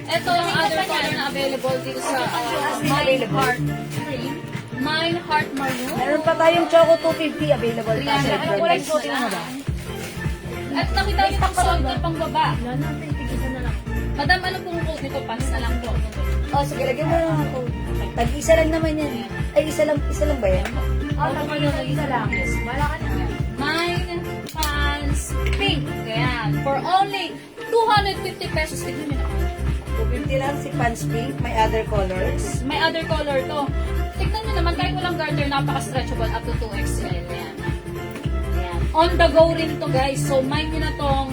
Ito ang other color na available dito sa Mine Heart Cream. Mine Heart Maroon. Meron pa tayong choco 250 available pa sa Ayan, wala yung suotin mo ba? At nakita niyo pang suot ko pang baba. Madam, ano pong coat nito? Pants na lang po. Oh, sige, lagyan mo lang ako. Tag-isa lang naman yan. Ay, isa lang ba yan? Isa lang. Yes. Mine Pants Pink. Ayan. For only 250 pesos. Tignan niyo na. 250 lang si Pants Pink. May other colors. May other color to. Tignan nyo naman, kahit walang garter, napaka-stretchable up to 2XL. Ayan. Ayan. On the go rin to guys. So, mine nyo na tong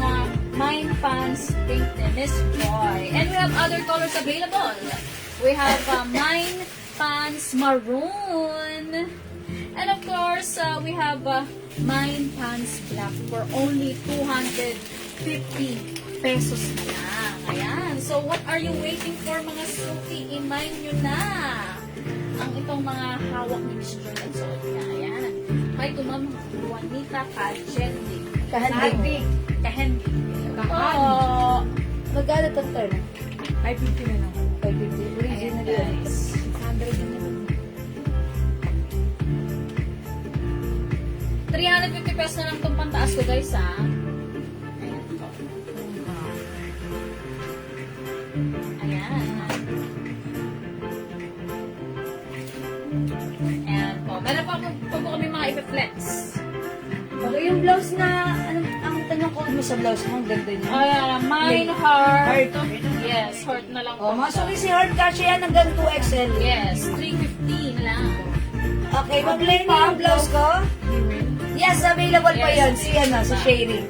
Mine Pants Pink Tennis Joy. And we have other colors available. We have Mine Pants Maroon. And of course, we have Mine Pants Black for only 250 pesos na lang. Ayan. So, what are you waiting for mga suki? I-mine nyo na ang itong mga hawak ni Miss Jordan. So, ayan. Kay Ma'am Juanita Cagente. Kahandig. Kahandig. Oo. Magkano itong turn? 550 na lang. 550. Original Ayan, yan. guys. 600 din yun. 350 pesos na lang itong pantaas ko guys ha. Ayan po. Ayan. Ayan po. Meron pa po kami mga ipa-flex. Okay, yung blouse na, ang tanong code mo sa blouse mo, ang ganda niya. Mine Heart. Heart. Yes, heart na lang Oh, po. mga suki si Heart Cash yan hanggang 2XL. Yes, 350 na lang. Okay, mag-play na yung blouse ko. Yes, available pa Yes. yun. Si Sharing. Si Sharing.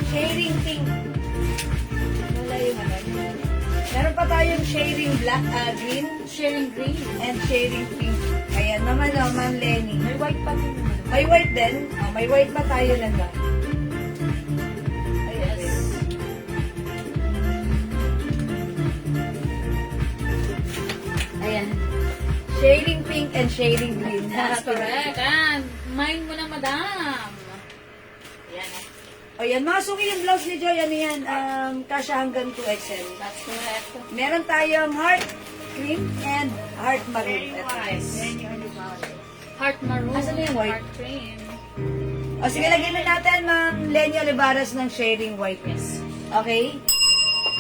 Sharing pink. Wala yung ano. Meron pa tayong sharing black, green, Sharing green. and sharing pink. Ayan naman o, Ma'am Lenny. May white pa din. May white din. Oh, may white pa tayo lang ba? Ayan. Yes. Ayan. Sharing pink and sharing green. That's correct. And mine mo na, madam. Yan. O yan, mga suki yung blouse ni Joy, ano yan, kasya hanggang 2XL. That's correct. Meron tayong heart cream and heart maroon. Ito guys. Heart maroon. Asan na yung white? Heart cream. O sige, lagyan na natin Ma'am Lenny Olivares ng sharing white. Yes. Okay?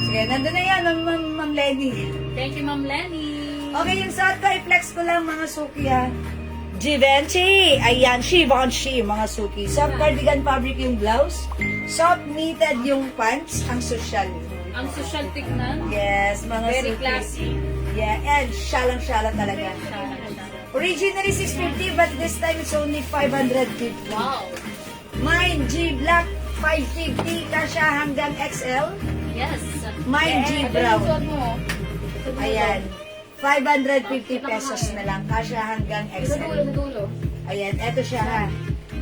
Sige, nandun na yan, Ma'am Lenny. Thank you, Ma'am Lenny. Okay, yung suot ko, i-flex ko lang mga suki ha. Givenchy! Ayan, Givenchy, mga suki. Soft cardigan fabric yung blouse. Soft knitted yung pants. Ang social. Ang social tignan. Yes, mga Very suki. classy. Yeah, and syalang-syala talaga. Originally 650, but this time it's only 550. Wow. Mine G Black 550, kasya hanggang XL. Yes. Mine G Ito yung Brown. suot mo. Ayan. 550 pesos na lang. Kasya hanggang Sa dulo, XL. sa dulo. Ayan, eto siya ha.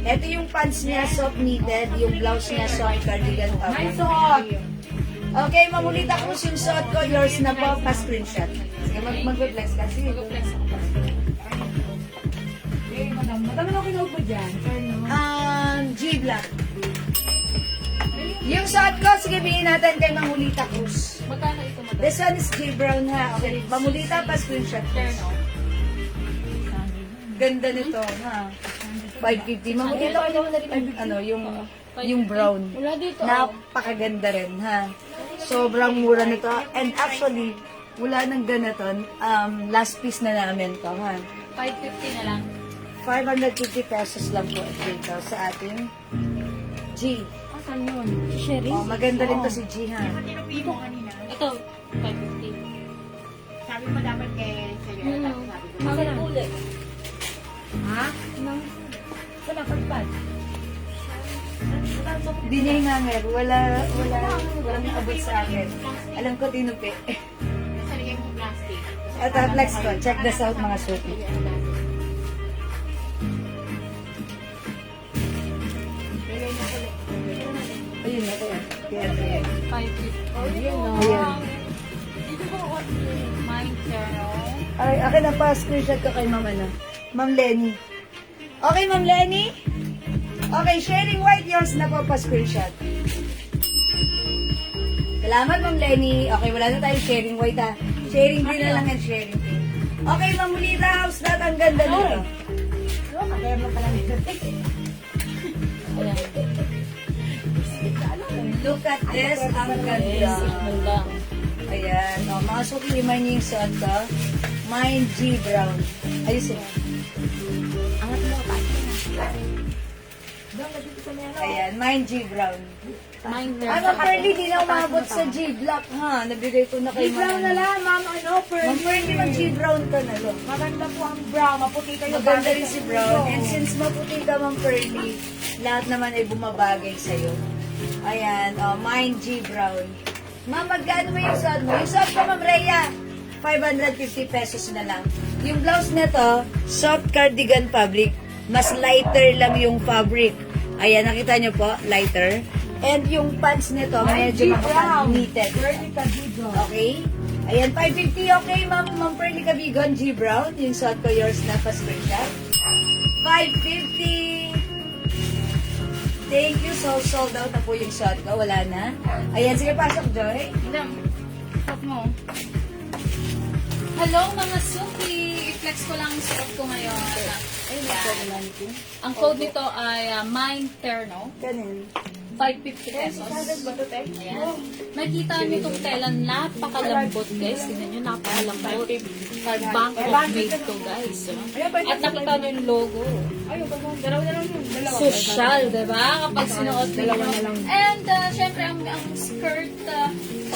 Eto yung pants niya, soft knitted. Yung blouse niya, soft cardigan Nice fabric. suot. Okay, mamulita ko yung suot ko. Yours na po, pa-screenshot. Sige, mag-reflex kasi. Mag-flex ako. Eh, madam. Madam, ano kinuha po dyan? Turn naman. G Black. Yung suot ko, sige, bigyan natin kay Mamulita Cruz. Magkano ito, madam? This one is J. Brown ha. Okay, Mamulita pa screenshot. Terno. Ganda nito, ha. 550. Mamulita ko naman na rin, ano, yung brown. Wala dito. Napakaganda rin, ha. Sobrang mura nito. And actually, wala nang ganito. Last piece na namin to, ha. 550 na lang. 550 pesos lang po dito sa ating G. Asan yun? Sherry? Oh, maganda rin to si G, ha. Dito kanina. Ito, 550. Sabi mo dapat kay Sherry. Bakit ulit? Ha? Wala pagpad. Hindi niya hinganger. Walang abot sa akin. Alam ko, tinupi. Sarili yung plastic. At flex ko. Check this out, mga suki. Ayun na, kaya. 550. Ayan. Mine terno. Ay, akin na pa, screenshot ko kay Ma'am, ano, Ma'am Lenny. Okay, Ma'am Lenny? Okay, sharing white, yours na po pa screenshot. Salamat, Ma'am Lenny. Okay, wala na tayong sharing white, ha. Sharing green na lang and sharing pink. Okay, Ma'am Mulita, house na, ang ganda nito. Kaya mo pala nito. Ayan. Look at this, ang ganda. Signal lang. Ayan, o, mga suki, iman niyo yung suot ko. Mine G Brown. Ayusin. Angat mo ka. Doon, nandito sa meron. Ayan, mine G Brown. Mine terno. Ano, Pearly, di na umabot sa G Black, ha? Nabigay ko na kay Ma'am. Brown na lang, ma'am. Ano, Ma'am Pearly, mag G Brown ka na, lo. Maganda po ang brown. Maputi kayo. Maganda rin si Brown. And since maputi ka, Ma'am Pearly, lahat naman ay bumabagay sa'yo. Ayan, oh, mine G Brown. Ma'am, magkano mo yung suot mo? Yung suot ko, Ma'am Rhea, 550 pesos na lang. Yung blouse nito, soft cardigan fabric. Mas lighter lang yung fabric. Ayan, nakita nyo po, lighter. And yung pants nito, medyo knitted. Okay? Ayan, 550, okay, Ma'am Pearly Cabigon, G Brown. Yung suot ko, yours na pa screenshot. 550. Thank you. So, sold out na po yung suot ko. Wala na. Ayan, sige, pasok, Joy. Madam, stop mo. Hello mga suki! I-flex ko lang ang suot ko ngayon. Ayan. Ang code nito ay Mine Terno. Kanin. 550 pesos. Ayan. Nakita niyo itong tela, napakalambot guys. Tingnan niyo, napakalambot. Bangkok made to guys. At nakita niyo yung logo. Dalawa na lang yun. Social, diba? Kapag sinuot niyo. And syempre, ang skirt,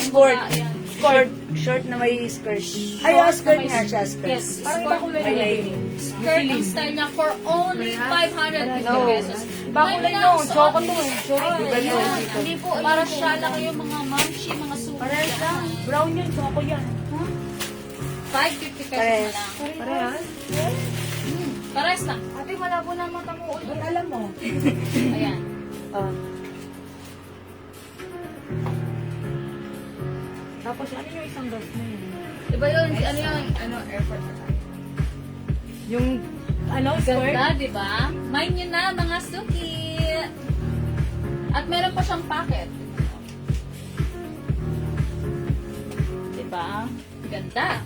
Sport. ayan. Short. Short na may skirt. Ay, oh, skirt nga siya, skirt. Yes, Parang sport. iba kulay May yun. lining. Skirt ang style niya for only 550 pesos. Iba kulay yun. Choco to eh. Choco. Ayan. Hindi po, para siya lang kayo mga mamshi, mga super. Parehas lang. Brown yun. Choco yan. 550 pesos na Parehas. lang. Parehas? Parehas lang. Ate, malabo na ang mata mo. Ba't alam mo? Ayan. Oh. Tapos ano yung isang gas na yun? Diba yun? Ano yung airport na tayo? Yung ano, skirt? Ganda, diba? Mine nyo na, mga suki. At meron pa siyang packet. Diba? Ganda.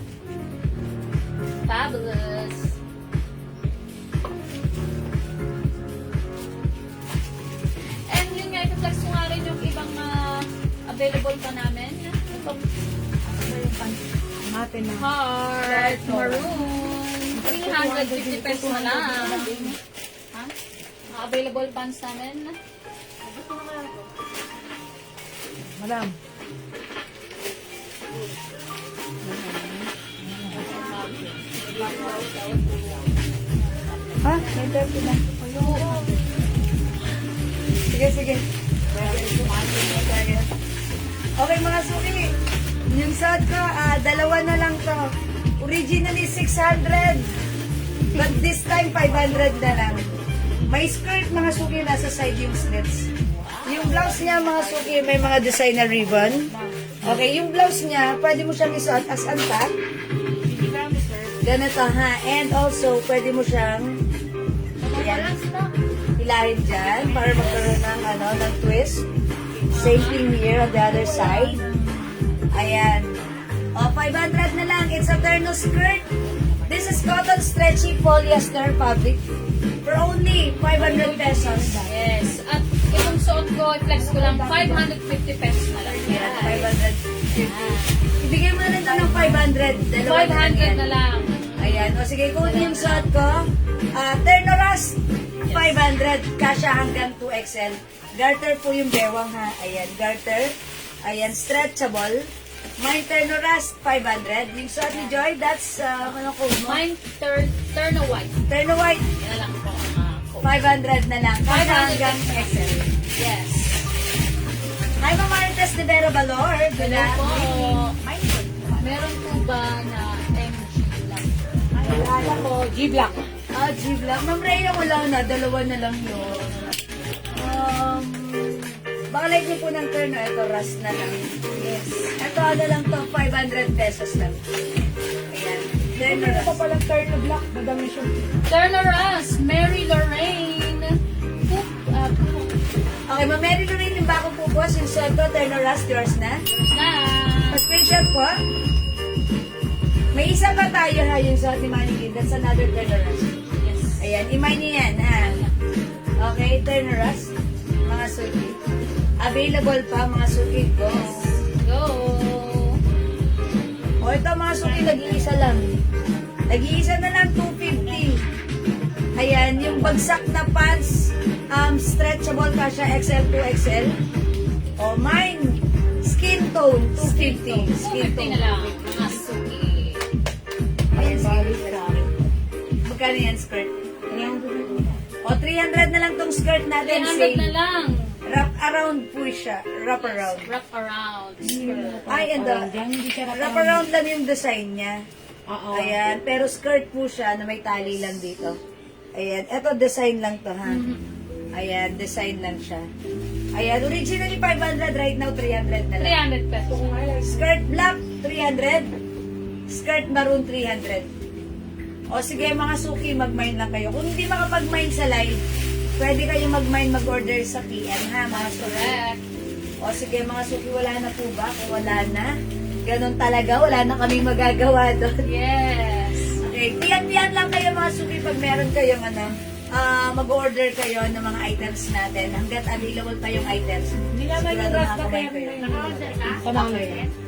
Fabulous. And yun nga, i-flex ko nga rin yung ibang available pa namin. Itong Mate na. heart, maroon. 350 pesos na lang. Ha? Mga available pants namin. Madam. Ha? May 30 na. Sige, sige. Okay, mga suki. Yung suot ko, dalawa na lang to. Originally 600. But this time, 500 na lang. May skirt, mga suki, nasa side yung slits. Yung blouse niya, mga suki, may mga designer ribbon. Okay, yung blouse niya, pwede mo siyang isuot as antak. Ganito, ha? And also, pwede mo siyang hilahin dyan para magkaroon ng, ng twist. Same thing here on the other side. Ayan. O, 500 na lang. It's a terno skirt. This is cotton stretchy polyester fabric for only 500 pesos. Yes. At itong suot ko, i-flex ko lang, 550 pesos na lang. Ayan, Yan. 550. Ibigay mo na lang ito ng 500. Dalawa na lang yan. 500 na lang. Ayan. O sige, kung yung suot ko, terno rust, 500. Kasha hanggang 2XL. Garter po yung bewang ha. Ayan, garter. Ayan, stretchable. Mine terno rust, 500. Yung suot ni Joy, that's, ano code mo? Mine, turn a white. Terno white, Yan na lang po ang code. 500 na lang. Kasha 500 hanggang XL. Yes. Hi, Mama Marites de Vero Valor. Hello po. Meron po ba na MG lang? Wala ko, G-Block. G-Block. Ma'am Rhea, wala na. Dalawa na lang yun. Baka like niyo po ng terno. Ito, rust na lang. Yes. Ito, ano lang to, 500 pesos lang. Ayan. Terno Meron pa rust. palang Terno Black. Madami siyang Turn a Rust, Mary Lorraine. Okay, Ma'am Mary Lorraine, yung bakong pupos, yung suot ko, terno rust, yours na. Na. Pa-screenshot po. May isa pa tayo ha, yung suot ni Mannequin. That's another terno rust. Yes. Ayan, imay niyo yan ha. Okay, terno rust. Mga suki. Available pa, mga suki ko. Go. O ito mga suki, nag-iisa lang. Nag-iisa na lang, 250. Ayan, yung bagsak na pants, stretchable kasha XL to XL. O mine, skin tone, 250. Skin 250 tone. na lang. Mga suki. Ayan, skin tone. Magkano yan, skirt? O 300 na lang tong skirt natin. 300 Sale. na lang. Wrap around po siya. Wrap around. Wrap around. Ay, and hindi siya wrap around lang yung design niya. Oo. Ayan, pero skirt po siya na may tali lang dito. Ayan, eto design lang to ha. Ayan, design lang siya. Ayan, originally 500, right now 300 na lang. 300 pesos. Skirt black, 300. Skirt maroon, 300. O sige mga suki, mag-mine lang kayo. Kung hindi makapag-mine sa live, pwede kayo mag-mine, mag-order sa PM ha, mga suki. Correct. O sige mga suki, wala na po ba? Kung wala na, ganun talaga, wala na kaming magagawa doon. Yes. Okay, tiyan-tiyan lang kayo mga suki pag meron kayong mag-order kayo ng mga items natin. Hanggat available pa yung items. Hindi naman yung sigurado rasta pa makakakuha yung kayo. naka-order ka? Sa mga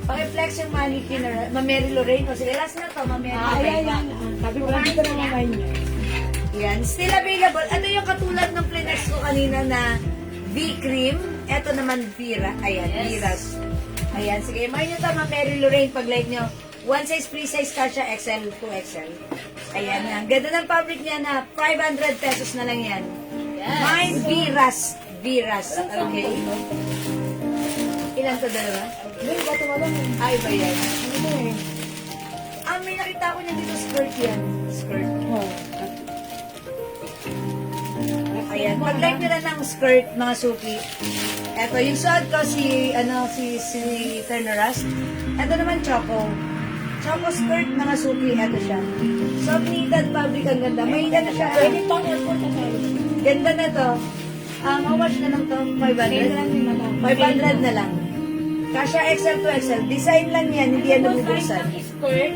Paki-flex yung mannequin na Ma'am Mary Lorraine. O sige, last na to, Ma'am Mary Ayan, Lorraine. yan. Sabi ko lang dito na naman niya. Yan, still available. Ito yung katulad ng Plenex ko kanina na V-cream. Ito naman Vira. Ayan, Yes. Viras. Ayan, sige, may nyo Ma'am Mary Lorraine pag like nyo. One size, free size kasha, XL to XL. Ayan yan. Ganda ng fabric niya na 500 pesos na lang yan. Yes. Mine Viras. Viras. Okay. Ilan to, dalawa? Hindi, bato wala mo. Ay, ba yan? Ano eh? May nakita ko niya dito skirt yan. Skirt. Oh. Ayan. Pag like nila ng skirt, mga suki. Eto, yung suot ko si Ternoras. Eto naman, Choco. Choco skirt, mga suki. Eto siya. Soft knitted fabric, ang ganda. May ano siya. Pwede pang airport na tayo. Ganda na to. How much na lang to? 500? 500 na lang. Kasha XL to XL. Design lang yan, hindi yan nabubuksan. Skirt.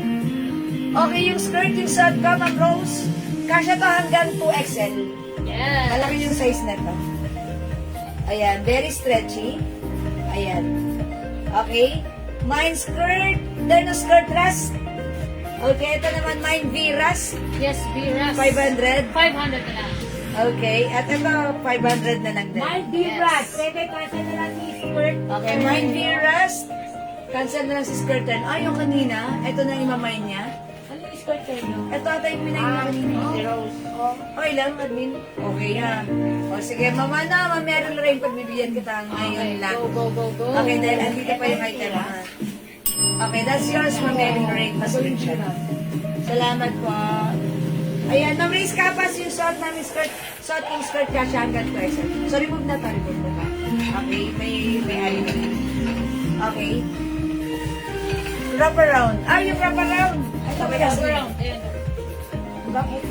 Okay, yung skirt, yung suot ko, Ma'am Rose. Kasha to hanggang 2XL. Yes. Malaki yung size na to. Ayan, very stretchy. Ayan. Okay. Mine skirt. Terno skirt rust. Okay, ito naman mine V-rust. Yes, Viras. 500. 500 na lang. Okay, at ito 500 na lang din. My D-Brad. Pwede kasi na lang yung skirt. Okay, mine V-rust. Cancel na lang si skirt turn. Ah, yung kanina, ito na yung mamay niya. Ano yung skirt kayo? Ito ata yung pinay na kanina. Si Rose. Oh. Okay lang, admin. Okay ha. O sige, mama na, meron rin pagbibigyan kita ngayon lang. Go, go, go, go. Okay, dahil andito pa yung item ha. Okay, that's yours, Ma'am Mary Lorraine. Pasulit siya. Salamat po. Ayan, Ma'am Riz Kapas, yung suot namin skirt. Suot yung skirt ka siya hanggang twice. So, remove na to, remove na to. Okay, may alin na. Okay. Wrap around. Ah, yung wrap around. Ito, may Go asin. around. Ayan. Bakit?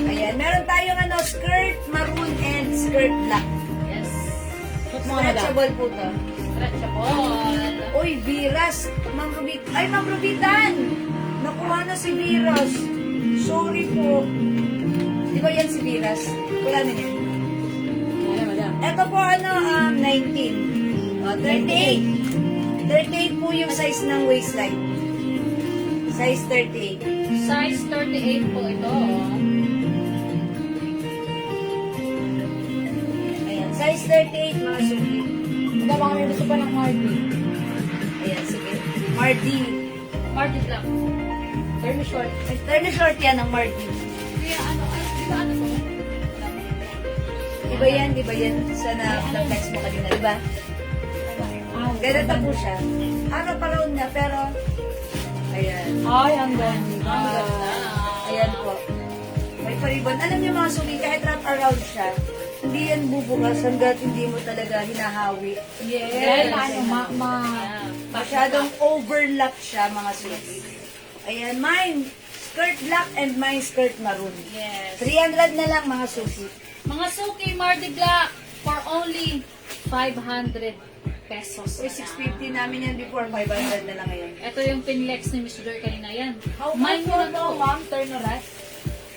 Ayan, meron tayong skirt maroon and skirt black. Yes. Stretchable po to. Stretchable. Uy, Viras. Ma'am Rubitan. Nakuha na si Viras. Sorry po. Di ba yan si Viras? Wala na yan. Ito po 19. 38. 38 po yung size ng waistline. Size 38. Size 38 po ito. Ayan, size 38 mga suki. Baka kami gusto pa ng Marty. Ayan, sige. Mardi. Marty Black. Turn short. Turn short yan ng Mardi. Kaya di ba ano to? Di ba yan? Sana na-flex mo kanina, di ba? Ganito po siya. Araw-paraon na, pero ayan. Ay, ang ganda. Ang ganda. Ayan po. May paribon. Alam niyo mga suki, kahit wrap around siya, hindi yan bubukas hanggat hindi mo talaga hinahawi. Dahil ano, Masyadong overlap siya mga suki. Ayan, mine skirt black and mine skirt maroon. Yes. 300 na lang mga suki. Mga suki Marty Black for only 500 pesos. Uy, 650 namin yan before, 500 na lang ngayon. Ito yung pinlex ni Miss Joy kanina yan. How Mine much ko for na to, to. ma'am? Turn around?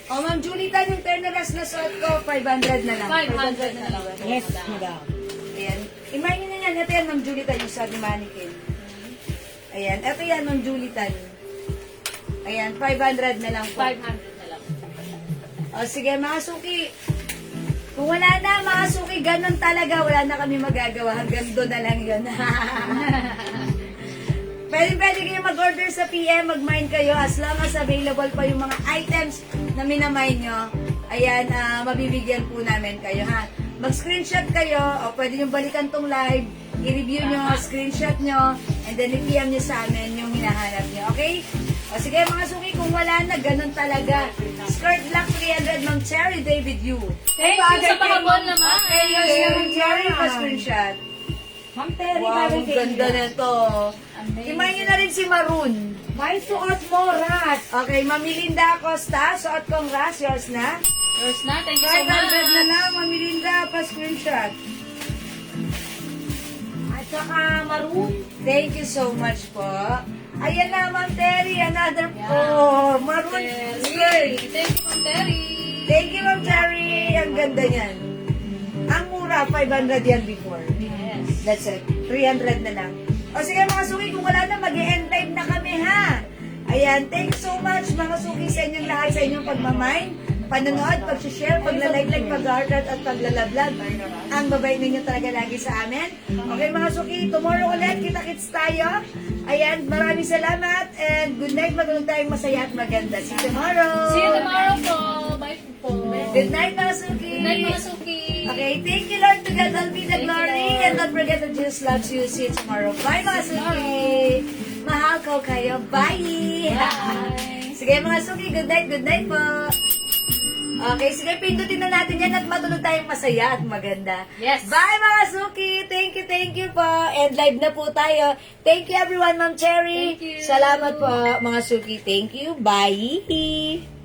Oh, Ma'am Julita, yung turneras na suot ko, 500 na lang. 500 na lang. Yes, madam. Ayan. Imagine nyo yan. Ito yan, Ma'am Julita, yung sa mannequin. Ayan. Ito yan, Ma'am Julita. Ayan, 500 na lang po. 500 na lang. O, sige, mga suki. Kung wala na, mga suki, ganun talaga. Wala na kami magagawa. Hanggang doon na lang yun. Pwede kayo mag-order sa PM, mag-mine kayo as long as available pa yung mga items na minamine nyo. Ayan, mabibigyan po namin kayo, ha? Mag-screenshot kayo, o pwede nyo balikan tong live, i-review nyo, screenshot nyo, and then i-PM nyo sa amin yung hinahanap nyo, okay? O sige mga suki, kung wala na, ganun talaga. Skirt black 300, Ma'am Cherry David Yu. Thank you sa pahabol naman. Yes, Ma'am Cherry, pa-screenshot. Ma'am Terry, Wow, bagay ang kayo. ganda nito. Imayin nyo na rin si Maroon. May suot mo, Rat. Okay, Mamilinda Acosta, suot kong ras, yours na. Yours na. Thank you so 500 much. na lang, Mamilinda, pa-screenshot. At saka maroon. Thank you so much po. Ayan na, Ma'am Terry, another po. Maroon skirt. Thank you, Ma'am Terry. Thank you, Ma'am Terry. Ang ganda niyan. Ang mura, 500 yan before. Yes. That's it. 300 na lang. O sige mga suki, kung wala na, mag-e-end live na kami ha. Ayan, thank you so much mga suki sa inyong lahat, sa inyong pagmamine, panonood, pag-share, pagla-like, pag-heart at paglalablag. Ang babay ninyo talaga lagi sa amin. Okay mga suki, tomorrow ulit, kita-kits tayo. Ayan, maraming salamat and good night, magulong tayong masaya at maganda. See you tomorrow. See you tomorrow po. Bye po. Good night mga suki. Good night, mga suki. Okay, thank you Lord, to God all be the glory, and don't forget that Jesus loves you. See you tomorrow. Bye mga suki! Mahal ko kayo. Bye! Bye. Sige mga suki, good night po. Okay, sige, pindutin na natin yan at matulog tayong masaya at maganda. Yes. Bye mga suki! Thank you po. And live na po tayo. Thank you everyone, Ma'am Cherry. Thank you. Salamat po mga suki. Thank you. Bye!